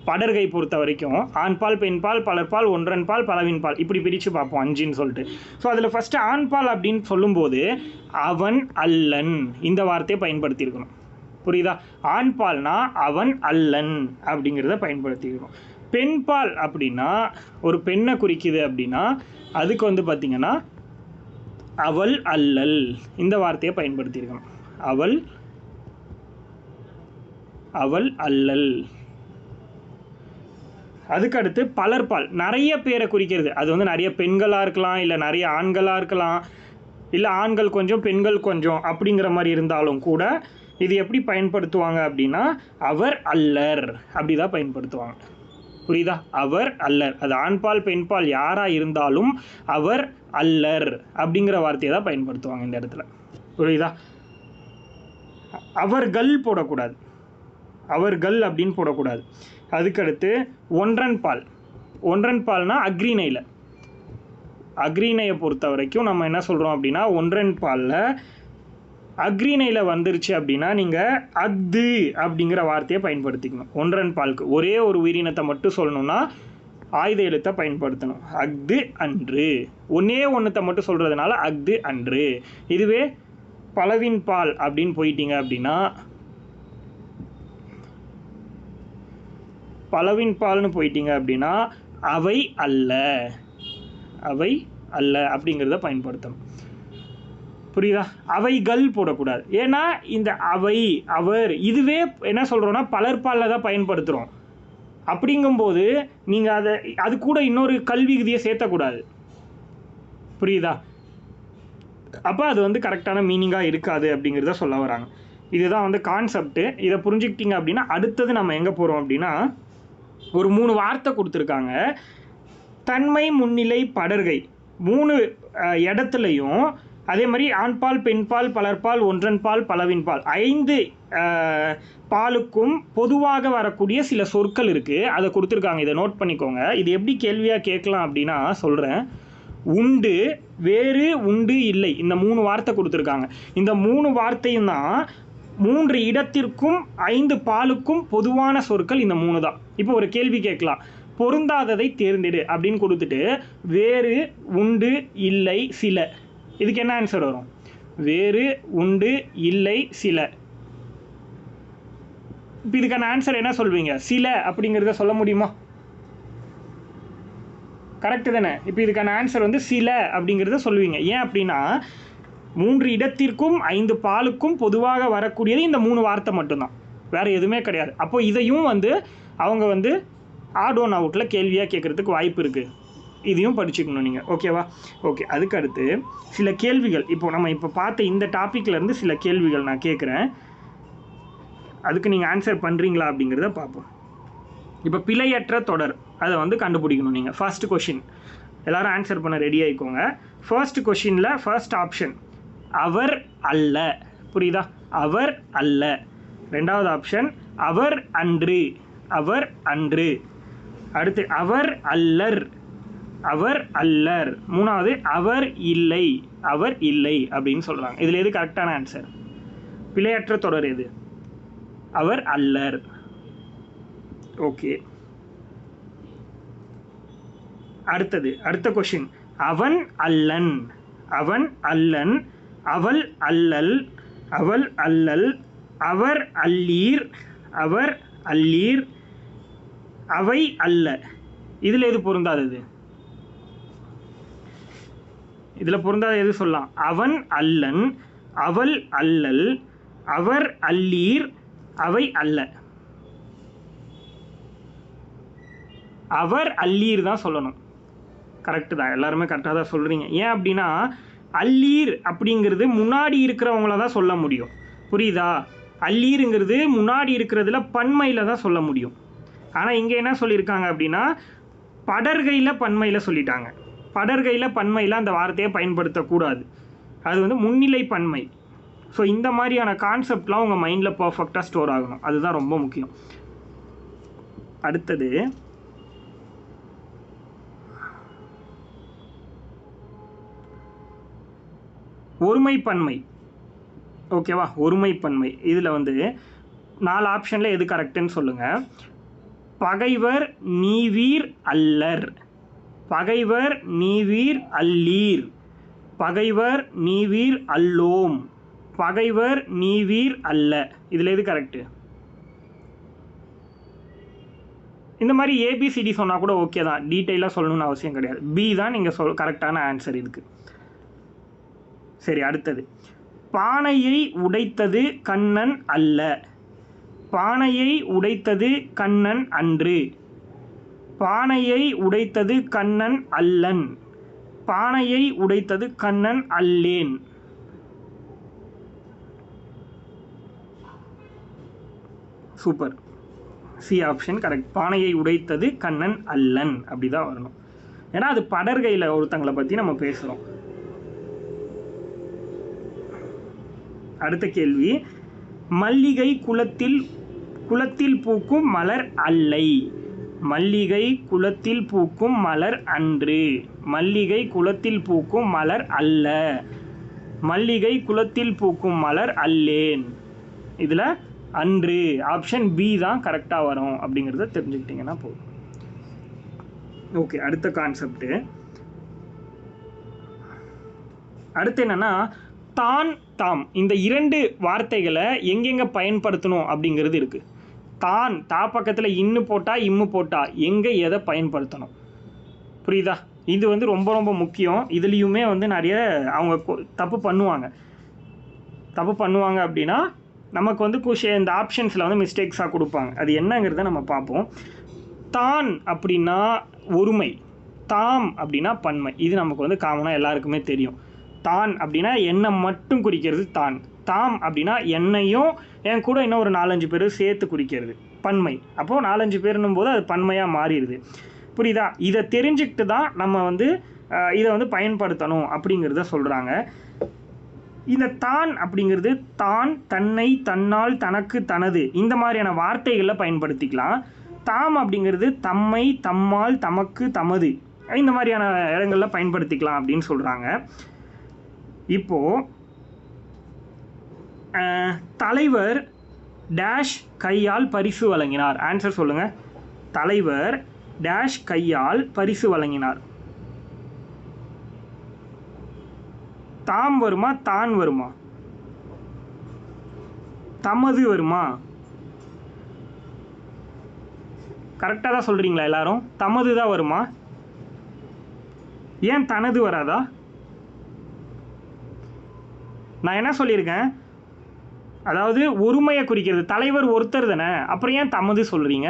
படற்கை பொறுத்த வரைக்கும் ஆண்பால், பெண்பால், பலர்பால், ஒன்றன்பால், பலவின்பால் இப்படி பிரித்து பார்ப்போம் 5ன்னு சொல்லிட்டு. ஸோ அதில் ஃபஸ்ட்டு ஆண்பால் அப்படின்னு சொல்லும்போது அவன் அல்லன் இந்த வார்த்தையை பயன்படுத்தியிருக்கணும். புரியுதா? ஆண்பால்னா அவன் அல்லன் அப்படிங்கிறத பயன்படுத்தியிருக்கணும். பெண்பால் அப்படின்னா ஒரு பெண்ணை குறிக்குது அப்படின்னா அதுக்கு வந்து பார்த்திங்கன்னா அவள் அல்லல் இந்த வார்த்தையை பயன்படுத்தியிருக்கணும். அவள், அவள் அல்லல். அதுக்கடுத்து பலர்பால், நிறைய பேரை குறிக்கிறது. அது வந்து நிறைய பெண்களாக இருக்கலாம், இல்லை நிறைய ஆண்களாக இருக்கலாம், இல்லை ஆண்கள் கொஞ்சம் பெண்கள் கொஞ்சம் அப்படிங்கிற மாதிரி இருந்தாலும் கூட இது எப்படி பயன்படுத்துவாங்க அப்படின்னா அவர் அல்லர் அப்படி தான் பயன்படுத்துவாங்க. புரியுதா? அவர் அல்லர். அது ஆண்பால் பெண்பால் யாராக இருந்தாலும் அவர் அல்லர் அப்படிங்கிற வார்த்தையை தான் பயன்படுத்துவாங்க இந்த இடத்துல. புரியுதா? அவர்கள் போடக்கூடாது, அவர்கள் அப்படின்னு போடக்கூடாது. அதுக்கடுத்து ஒன்றன்பால். ஒன்றன்பால்னா அக்ரிணையில். அக்ரிணையை பொறுத்த வரைக்கும் நம்ம என்ன சொல்கிறோம் அப்படின்னா ஒன்றன்பாலில் அக்ரிணையில் வந்துருச்சு அப்படின்னா நீங்கள் அஃது அப்படிங்கிற வார்த்தையை பயன்படுத்திக்கணும். ஒன்றன்பாலுக்கு ஒரே ஒரு உயிரினத்தை மட்டும் சொல்லணும்னா ஆயுத எழுத்தை பயன்படுத்தணும். அஃது அன்று. ஒன்றே ஒன்றத்தை மட்டும் சொல்கிறதுனால அஃது அன்று. இதுவே பலவின் பால் அப்படின்னு போயிட்டீங்க அப்படின்னா பலவின் பால்னு போயிட்டீங்க அப்படின்னா அவை அல்ல, அவை அல்ல அப்படிங்கிறத பயன்படுத்தணும். புரியுதா? அவைகள் போடக்கூடாது. ஏன்னா இந்த அவை, அவர் இதுவே என்ன சொல்கிறோன்னா பலர்பாலில் தான் பயன்படுத்துகிறோம். அப்படிங்கும்போது நீங்கள் அது கூட இன்னொரு கல்வி விதியை சேர்த்தக்கூடாது. புரியுதா? அப்போ அது வந்து கரெக்டான மீனிங்காக இருக்காது அப்படிங்கிறத சொல்ல வராங்க. இதுதான் வந்து கான்செப்ட்டு. இதை புரிஞ்சுக்கிட்டீங்க அப்படின்னா அடுத்தது நம்ம எங்கே போகிறோம் அப்படின்னா, ஒரு 3 வார்த்தை கொடுத்துருக்காங்க. தன்மை, முன்னிலை, படர்கை 3 இடத்துலையும் அதே மாதிரி ஆண்பால், பெண்பால், பலர்பால், ஒன்றன்பால், பலவின்பால் 5 பாலுக்கும் பொதுவாக வரக்கூடிய சில சொற்கள் இருக்குது. அதை கொடுத்துருக்காங்க. இதை நோட் பண்ணிக்கோங்க. இது எப்படி கேள்வியாக கேட்கலாம் அப்படின்னா சொல்கிறேன். உண்டு, வேறு, உண்டு, இல்லை, இந்த 3 வார்த்தை கொடுத்துருக்காங்க. இந்த 3 வார்த்தையும் தான் 3 இடத்திற்கும் 5 பாலுக்கும் பொதுவான சொற்கள். இந்த 3 தான். இப்போ ஒரு கேள்வி கேட்கலாம், பொருந்தாததை தேர்ந்தெடு அப்படின்னு கொடுத்துட்டு வேறு, உண்டு, இல்லை, சில, இதுக்கு என்ன ஆன்சர் வரும்? வேறு, உண்டு, இல்லை, சில. இப்போ இதுக்கான ஆன்சர் என்ன சொல்வீங்க? சில அப்படிங்கிறத சொல்ல முடியுமா? கரெக்டு தானே? இப்போ இதுக்கான ஆன்சர் வந்து சில அப்படிங்கிறத சொல்லுவீங்க. ஏன் அப்படின்னா 3 இடத்திற்கும் 5 பாலுக்கும் பொதுவாக வரக்கூடியது இந்த 3 வார்த்தை மட்டும்தான், வேறு எதுவுமே கிடையாது. அப்போ இதையும் வந்து அவங்க வந்து ஆட் ஒன் அவுட்டில் கேள்வியாக கேட்குறதுக்கு வாய்ப்பு இருக்குது. இதையும் படிச்சுக்கணும் நீங்கள். ஓகேவா? ஓகே. அதுக்கு அடுத்து சில கேள்விகள் இப்போ பார்த்த இந்த டாப்பிக்லேருந்து சில கேள்விகள் நான் கேட்குறேன். அதுக்கு நீங்கள் ஆன்சர் பண்ணுறீங்களா அப்படிங்கிறத பார்ப்போம். இப்போ பிழையற்ற தொடர் அதை வந்து கண்டுபிடிக்கணும் நீங்கள். ஃபர்ஸ்ட் கொஷின் எல்லோரும் ஆன்சர் பண்ண ரெடி ஆகிக்கோங்க. ஃபர்ஸ்ட் கொஷினில் ஃபர்ஸ்ட் ஆப்ஷன் அவர் அல்ல. புரியுதா? அவர் அல்ல. ரெண்டாவது ஆப்ஷன் அவர் அன்று. அவர் அன்று. அடுத்து அவர் அல்லர். அவர் அல்லர். மூணாவது அவர் இல்லை. அவர் இல்லை அப்படின்னு சொல்கிறாங்க. இதில் எது கரெக்டான ஆன்சர்? பிழையற்ற தொடர் எது? அவர் அல்லர். ஓகே. அடுத்த கொஷின் அவன் அல்லன். அவன் அல்லன். அவள் அல்லல். அவள் அல்லல். அவர் அல்லீர். அவர் அல்லீர். அவை அல்ல. இதில் எது பொருந்தாதது? இதில் பொருந்தாத எது சொல்லலாம்? அவன் அல்லன். அவள் அல்லல். அவர் அல்லீர். அவை அல்ல. அவர் அல்லீர் தான் சொல்லணும். கரெக்டு தான். எல்லாருமே கரெக்டாக தான் சொல்கிறீங்க. ஏன் அப்படின்னா அல்லீர் அப்படிங்கிறது முன்னாடி இருக்கிறவங்கள தான் சொல்ல முடியும். புரியுதா? அல்லீருங்கிறது முன்னாடி இருக்கிறதுல பன்மையில் தான் சொல்ல முடியும். ஆனால் இங்கே என்ன சொல்லியிருக்காங்க அப்படின்னா படர்கையில் பன்மையில் சொல்லிட்டாங்க. படர்கையில் பன்மையில் அந்த வார்த்தையை பயன்படுத்தக்கூடாது. அது வந்து முன்னிலை பன்மை. ஸோ இந்த மாதிரியான கான்செப்ட்லாம் உங்கள் மைண்டில் பர்ஃபெக்டாக ஸ்டோர் ஆகணும். அதுதான் ரொம்ப முக்கியம். அடுத்தது ஒருமைப்பன்மை. ஓகேவா? ஒருமைப்பன்மை. இதில் வந்து 4 ஆப்ஷனில் எது கரெக்டுன்னு சொல்லுங்கள். பகைவர் நீவீர் அல்லர். பகைவர் நீவீர் அல்லீர். பகைவர் நீவீர் அல்லோம். பகைவர் நீவீர் அல்ல. இதில் எது கரெக்டு? இந்த மாதிரி ஏபிசிடி சொன்னால் கூட ஓகே தான், டீட்டெயிலாக சொல்லணும்னு அவசியம் கிடையாது. பி தான் நீங்கள் கரெக்டான ஆன்சர் இதுக்கு. சரி, அடுத்தது பானையை உடைத்தது கண்ணன் அல்ல. பானையை உடைத்தது கண்ணன் அன்று. பானையை உடைத்தது கண்ணன் அல்லன். பானையை உடைத்தது கண்ணன் அல்லேன். சூப்பர். C option correct. பானையை உடைத்தது கண்ணன் அல்லன் அப்படிதான் வரணும். ஏன்னா அது படர்கையில் ஒருத்தங்களை பற்றி நம்ம பேசுகிறோம். அடுத்த கேள்வி மல்லிகை குளத்தில் பூக்கும் மலர் அல்லை. மல்லிகை குளத்தில் பூக்கும் மலர் அன்று. மல்லிகை குளத்தில் பூக்கும் மலர் அல்ல. மல்லிகை குளத்தில் பூக்கும் மலர் அல்லேன். இதில் அன்று ஆப்ஷன் பி தான் கரெக்டாக வரும் அப்படிங்கிறத தெரிஞ்சுக்கிட்டிங்கன்னா போதும். ஓகே. அடுத்த கான்செப்ட் அடுத்து என்னன்னா தான் தாம். இந்த 2 வார்த்தைகளை எங்கெங்கே பயன்படுத்தணும் அப்படிங்கிறது இருக்குது. தான் தா பக்கத்தில் இன்னு போட்டால் இம்மு போட்டால் எங்கே எதை பயன்படுத்தணும்? புரியுதா? இது வந்து ரொம்ப ரொம்ப முக்கியம். இதுலேயுமே வந்து நிறைய அவங்க தப்பு பண்ணுவாங்க அப்படின்னா நமக்கு வந்து இந்த ஆப்ஷன்ஸில் வந்து மிஸ்டேக்ஸாக கொடுப்பாங்க. அது என்னங்கிறத நம்ம பார்ப்போம். தான் அப்படின்னா ஒருமை. தாம் அப்படின்னா பன்மை. இது நமக்கு வந்து காமனாக எல்லாருக்குமே தெரியும். தான் அப்படின்னா என்னை மட்டும் குறிக்கிறது தான். தாம் அப்படின்னா என்னையும் என் கூட இன்னும் ஒரு 4-5 பேர் சேர்த்து குறிக்கிறது பன்மை. அப்போது 4-5 பேருன்னும் போது அது பன்மையாக மாறிடுது. புரியுதா? இதை தெரிஞ்சுக்கிட்டு தான் நம்ம வந்து இதை வந்து பயன்படுத்தணும் அப்படிங்கிறத சொல்கிறாங்க. இந்த தான் அப்படிங்கிறது தான், தன்னை, தன்னால், தனக்கு, தனது இந்த மாதிரியான வார்த்தைகளில் பயன்படுத்திக்கலாம். தாம் அப்படிங்கிறது தம்மை, தம்மால், தமக்கு, தமது இந்த மாதிரியான இடங்களில் பயன்படுத்திக்கலாம் அப்படின்னு சொல்கிறாங்க. இப்போது தலைவர் டேஷ் கையால் பரிசு வழங்கினார். ஆன்சர் சொல்லுங்கள். தலைவர் டேஷ் கையால் பரிசு வழங்கினார். தாம் வருமா, தான் வருமா, தமது வருமா? கரெக்டாக தான் சொல்கிறீங்களா எல்லாரும்? தமது தான் வருமா? ஏன் தனது வராதா? நான் என்ன சொல்லியிருக்கேன், அதாவது ஒருமையை குறிக்கிறது. தலைவர் ஒருத்தர் தானே, அப்புறம் ஏன் தமது சொல்கிறீங்க?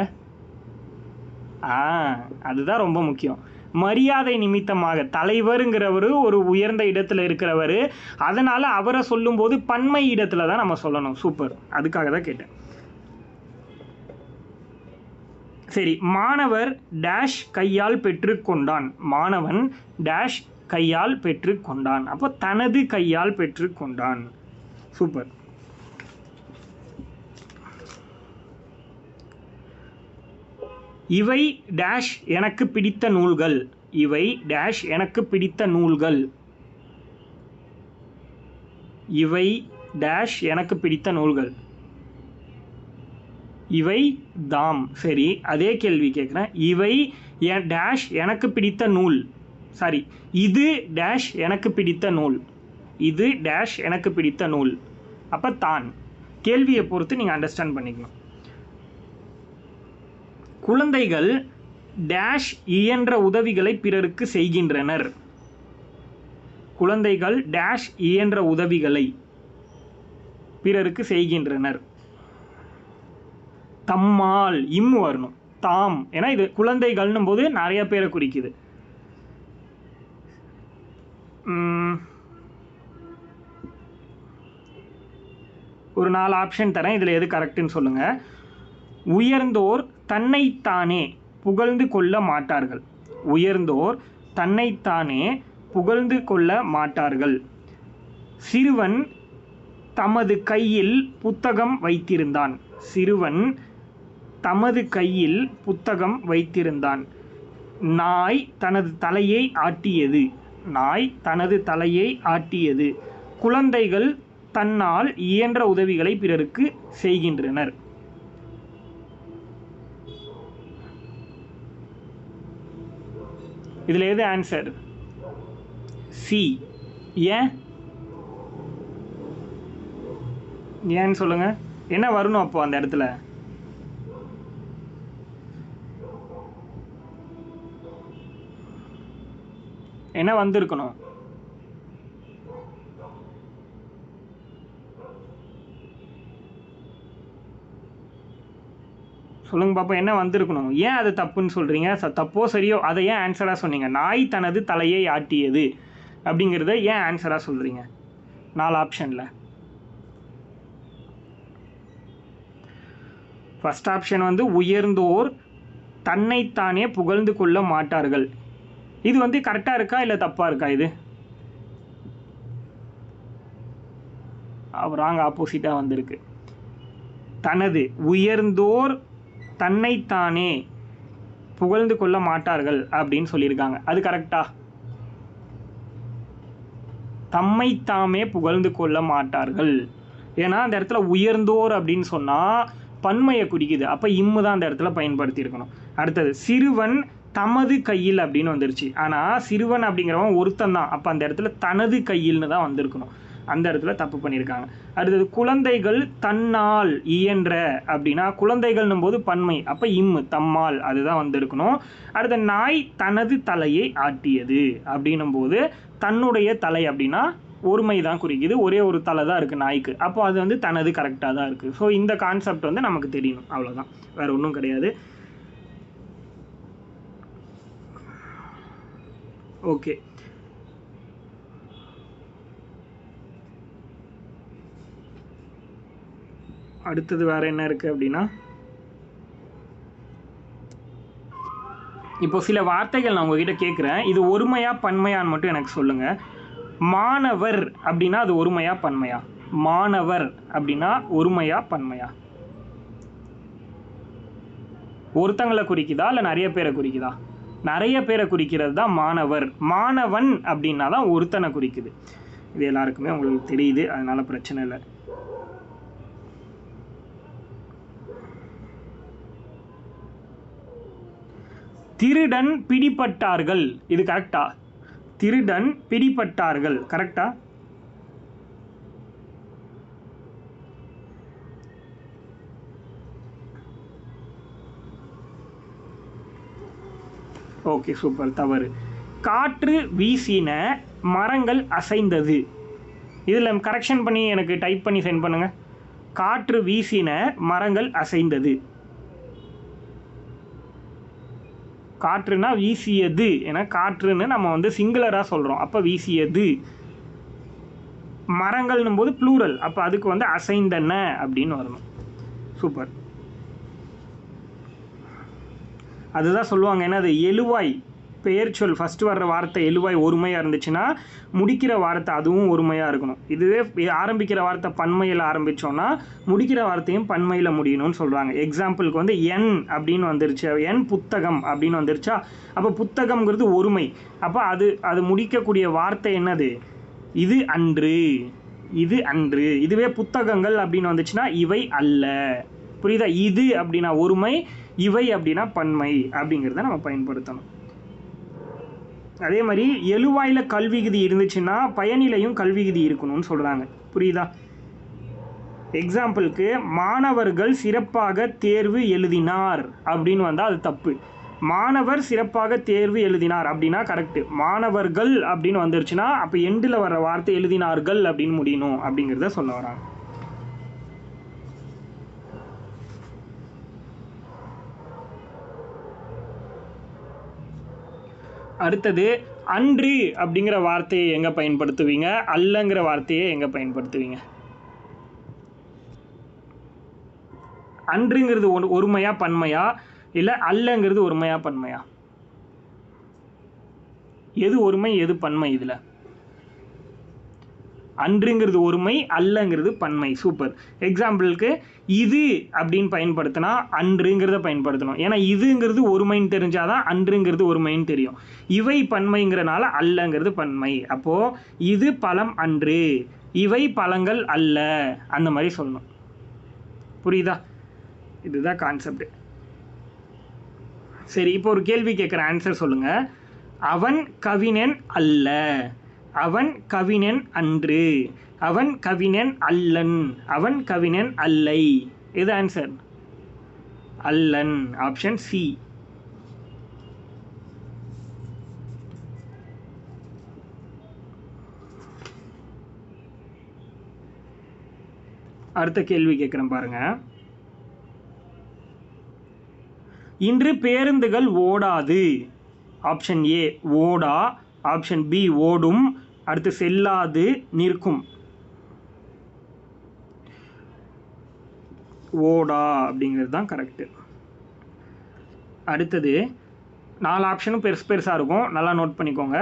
அதுதான் ரொம்ப முக்கியம். மரியாதை நிமித்தமாக தலைவருங்கிறவர் ஒரு உயர்ந்த இடத்துல இருக்கிறவர், அதனால் அவரை சொல்லும்போது பன்மை இடத்துல தான் நம்ம சொல்லணும். சூப்பர், அதுக்காக தான் கேட்டேன். சரி, மாணவர் டேஷ் கையால் பெற்றுக்கொண்டான். மாணவன் டேஷ் கையால் பெற்றுக்கொண்டான். அப்போ தனது கையால் பெற்றுக்கொண்டான். சூப்பர். இவை டேஷ் எனக்கு பிடித்த நூல்கள். இவை டேஷ் எனக்கு பிடித்த நூல்கள். இவை டேஷ் எனக்கு பிடித்த நூல்கள். இவை தாம். சரி, அதே கேள்வி கேட்குறேன். இவை டேஷ் எனக்கு பிடித்த நூல். சாரி, இது டேஷ் எனக்கு பிடித்த நூல். இது டேஷ் எனக்கு பிடித்த நூல். அப்போ தான். கேள்வியை பொறுத்து நீங்கள் அண்டர்ஸ்டாண்ட் பண்ணிக்கணும். குழந்தைகள் டேஷ் இயன்ற உதவிகளை பிறருக்கு செய்கின்றனர். குழந்தைகள் டேஷ் இயன்ற உதவிகளை பிறருக்கு செய்கின்றனர். தம்மால் இம்மு வரணும். தாம், ஏன்னா இது குழந்தைகள்னும் போது நிறைய பேரை குறிக்குது. ஒரு 4 ஆப்ஷன் தரேன், இதில் எது கரெக்டுன்னு சொல்லுங்கள். உயர்ந்தோர் தன்னைத்தானே புகழ்ந்து கொள்ள மாட்டார்கள். உயர்ந்தோர் தன்னைத்தானே புகழ்ந்து கொள்ள மாட்டார்கள். சிறுவன் தமது கையில் புத்தகம் வைத்திருந்தான். சிறுவன் தமது கையில் புத்தகம் வைத்திருந்தான். நாய் தனது தலையை ஆட்டியது. நாய் தனது தலையை ஆட்டியது. குழந்தைகள் தன்னால் இயன்ற உதவிகளை பிறருக்கு செய்கின்றனர். இதில் எது ஆன்சர்? சி. ஏன்னு சொல்லுங்க. என்ன வரணும் அப்போ அந்த இடத்துல? என்ன வந்திருக்கணும்? சொல்லுங்க பாப்பா, என்ன வந்திருக்கணும்? ஏன் அது தப்புன்னு சொல்கிறீங்க? தப்போ சரியோ அதை ஏன் ஆன்சராக சொன்னீங்க? நாய் தனது தலையை ஆட்டியது அப்படிங்கிறத ஏன் ஆன்சராக சொல்கிறீங்க 4 ஆப்ஷனில்? ஃபர்ஸ்ட் ஆப்ஷன் வந்து உயர்ந்தோர் தன்னைத்தானே புகழ்ந்து கொள்ள மாட்டார்கள். இது வந்து கரெக்டாக இருக்கா இல்லை தப்பாக இருக்கா? இது ராங், ஆப்போசிட்டாக வந்திருக்கு. தனது, உயர்ந்தோர் தன்னைத்தானே புகழ்ந்து கொள்ள மாட்டார்கள் அப்படின்னு சொல்லியிருக்காங்க. அது கரெக்டா? தம்மைத்தாமே புகழ்ந்து கொள்ள மாட்டார்கள். ஏன்னா அந்த இடத்துல உயர்ந்தோர் அப்படின்னு சொன்னால் பன்மையை குறிக்குது. அப்போ இம்மு தான் அந்த இடத்துல பயன்படுத்தி இருக்கணும். அடுத்தது சிறுவன் தமது கையில் அப்படின்னு வந்துருச்சு. ஆனால் சிறுவன் அப்படிங்கிறவன் ஒருத்தன் தான். அப்போ அந்த இடத்துல தனது கையில்னு தான் வந்திருக்கணும். அந்த இடத்துல தப்பு பண்ணியிருக்காங்க. அடுத்தது குழந்தைகள் தன்னால் இயன்ற அப்படின்னா குழந்தைகள்னும் போது பன்மை, அப்போ இம்மு தம்மால் அதுதான் வந்திருக்கணும். அடுத்த நாய் தனது தலையை ஆட்டியது அப்படின்னும் போது தன்னுடைய தலை அப்படின்னா ஒருமை தான் குறிக்குது. ஒரே ஒரு தலை தான் இருக்குது நாய்க்கு. அப்போ அது வந்து தனது கரெக்டாக தான் இருக்குது. ஸோ இந்த கான்செப்ட் வந்து நமக்கு தெரியணும், அவ்வளோதான், வேறு ஒன்றும் கிடையாது. ஓகே. அடுத்தது வேறு என்ன இருக்குது அப்படின்னா, இப்போ சில வார்த்தைகள் நான் உங்ககிட்ட கேட்குறேன், இது ஒருமையா பன்மையான்னு மட்டும் எனக்கு சொல்லுங்கள். மாணவர் அப்படின்னா அது ஒருமையா பன்மையா? மாணவர் அப்படின்னா ஒருமையா பன்மையா? ஒருத்தங்களை குறிக்குதா இல்லை நிறைய பேரை குறிக்குதா? நிறைய பேரை குறிக்கிறது தான் மாணவர். மாணவன் அப்படின்னா தான் ஒருத்தனை குறிக்குது. இது எல்லாருக்குமே உங்களுக்கு தெரியுது, அதனால பிரச்சனை இல்லை. திருடன் பிடிபட்டார்கள், இது கரெக்டா? திருடன் பிடிபட்டார்கள் கரெக்டா? Okay, super. தவறு. காற்று வீசின மரங்கள் அசைந்தது. இதில் கரெக்ஷன் பண்ணி எனக்கு டைப் பண்ணி சென்ட் பண்ணுங்க. காற்று வீசின மரங்கள் அசைந்தது. காற்றுனா வீசியது, ஏன்னா காற்றுன்னு நம்ம வந்து சிங்குலராக சொல்கிறோம், அப்போ வீசியது. மரங்கள்னும் போது ப்ளூரல், அப்போ அதுக்கு வந்து அசைந்தன அப்படின்னு வரணும். சூப்பர். அதுதான் சொல்லுவாங்க, என்னது எழுவாய் பெயர் சொல் ஃபஸ்ட்டு வர்ற வார்த்தை எழுவாய் ஒருமையாக இருந்துச்சுன்னா முடிக்கிற வார்த்தை அதுவும் ஒருமையாக இருக்கணும். இதுவே ஆரம்பிக்கிற வார்த்தை பன்மையில் ஆரம்பித்தோன்னா முடிக்கிற வார்த்தையும் பன்மையில் முடியணும்னு சொல்கிறாங்க. எக்ஸாம்பிளுக்கு வந்து என் அப்படின்னு வந்துருச்சு, என் புத்தகம் அப்படின்னு வந்துருச்சா, அப்போ புத்தகம்ங்கிறது ஒருமை. அப்போ அது முடிக்கக்கூடிய வார்த்தை என்னது? இது அன்று, இது அன்று. இதுவே புத்தகங்கள் அப்படின்னு வந்துச்சுன்னா இவை அல்ல. புரியுதா? இது அப்படின்னா ஒருமை, இவை அப்படின்னா பன்மை அப்படிங்கிறத நம்ம பயன்படுத்தணும். அதே மாதிரி எழுவாயில் கல்விகுதி இருந்துச்சுன்னா பயனிலையும் கல்விகுதி இருக்கணும்னு சொல்கிறாங்க. புரியுதா? எக்ஸாம்பிளுக்கு மாணவர்கள் சிறப்பாக தேர்வு எழுதினார் அப்படின்னு வந்தால் அது தப்பு. மாணவர் சிறப்பாக தேர்வு எழுதினார் அப்படின்னா கரெக்டு. மாணவர்கள் அப்படின்னு வந்துருச்சுன்னா அப்போ எண்டில் வர வார்த்தை எழுதினார்கள் அப்படின்னு முடியணும் அப்படிங்கிறத சொல்ல வராங்க. அடுத்தது அன்று அப்படிங்கிற வார்த்தையை எங்கே பயன்படுத்துவீங்க? அல்லங்கிற வார்த்தையை எங்கே பயன்படுத்துவீங்க? அன்றுங்கிறது ஒருமையா பன்மையா, இல்லை அல்லங்கிறது ஒருமையா பன்மையா? எது ஒருமை எது பன்மை? இதில் அன்றுங்கிறது ஒருமை, அல்லங்கிறது பன்மை. சூப்பர். எக்ஸாம்பிளுக்கு இது அப்படின்னு பயன்படுத்தினா அன்றுங்கிறத பயன்படுத்தணும். ஏன்னா இதுங்கிறது ஒருமைன்னு தெரிஞ்சாதான் அன்றுங்கிறது ஒருமைன்னு தெரியும். இவை பன்மைங்கிறனால அல்லங்கிறது பன்மை. அப்போது இது பழம் அன்று, இவை பழங்கள் அல்ல, அந்த மாதிரி சொல்லணும். புரியுதா? இதுதான் கான்செப்ட். சரி, இப்போ ஒரு கேள்வி கேட்குற ஆன்சர் சொல்லுங்கள். அவன் கவிஞன் அல்ல, அவன் கவிஞன் அன்று, அவன் கவிஞன் அல்லன், அவன் கவிஞன் அல்லை. இது ஆன்சர் அல்லன், ஆப்ஷன் சி. அடுத்த கேள்வி கேட்குறேன் பாருங்க. இன்று பேருந்துகள் ஓடாது. ஆப்ஷன் ஏ ஓடா, ஆப்ஷன் பி ஓடும், அடுத்து செல்லாது நிற்கும். ஓடா அப்படிங்கிறது தான் கரெக்டு. அடுத்தது 4 ஆப்ஷனும் பெருசாக இருக்கும், நல்லா நோட் பண்ணிக்கோங்க.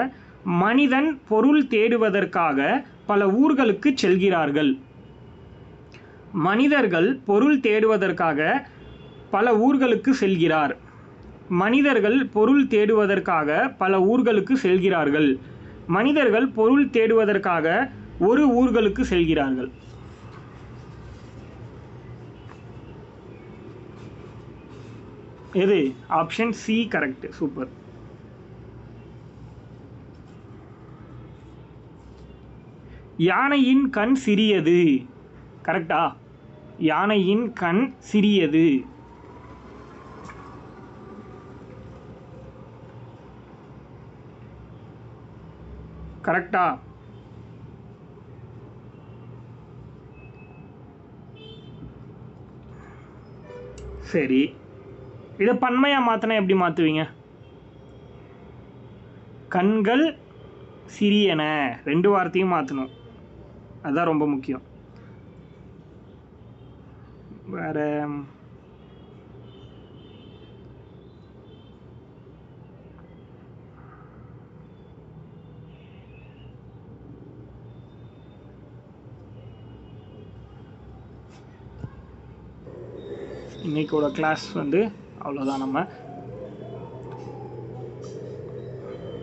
மனிதன் பொருள் தேடுவதற்காக பல ஊர்களுக்கு செல்கிறார்கள். மனிதர்கள் பொருள் தேடுவதற்காக பல ஊர்களுக்கு செல்கிறார். மனிதர்கள் பொருள் தேடுவதற்காக பல ஊர்களுக்கு செல்கிறார்கள். மனிதர்கள் பொருள் தேடுவதற்காக ஒரு ஊர்களுக்கு செல்கிறார்கள். எது? Option C correct. சூப்பர். யானையின் கண் சிறியது. கரெக்டா? யானையின் கண் சிறியது. கரெக்டா? சரி, இதை பன்மையாக மாற்றினா எப்படி மாற்றுவீங்க? கண்கள் சிறியன, 2 வார்த்தையும் மாற்றணும், அதுதான் ரொம்ப முக்கியம். வேறு இன்றைக்கோட கிளாஸ் வந்து அவ்வளோதான். நம்ம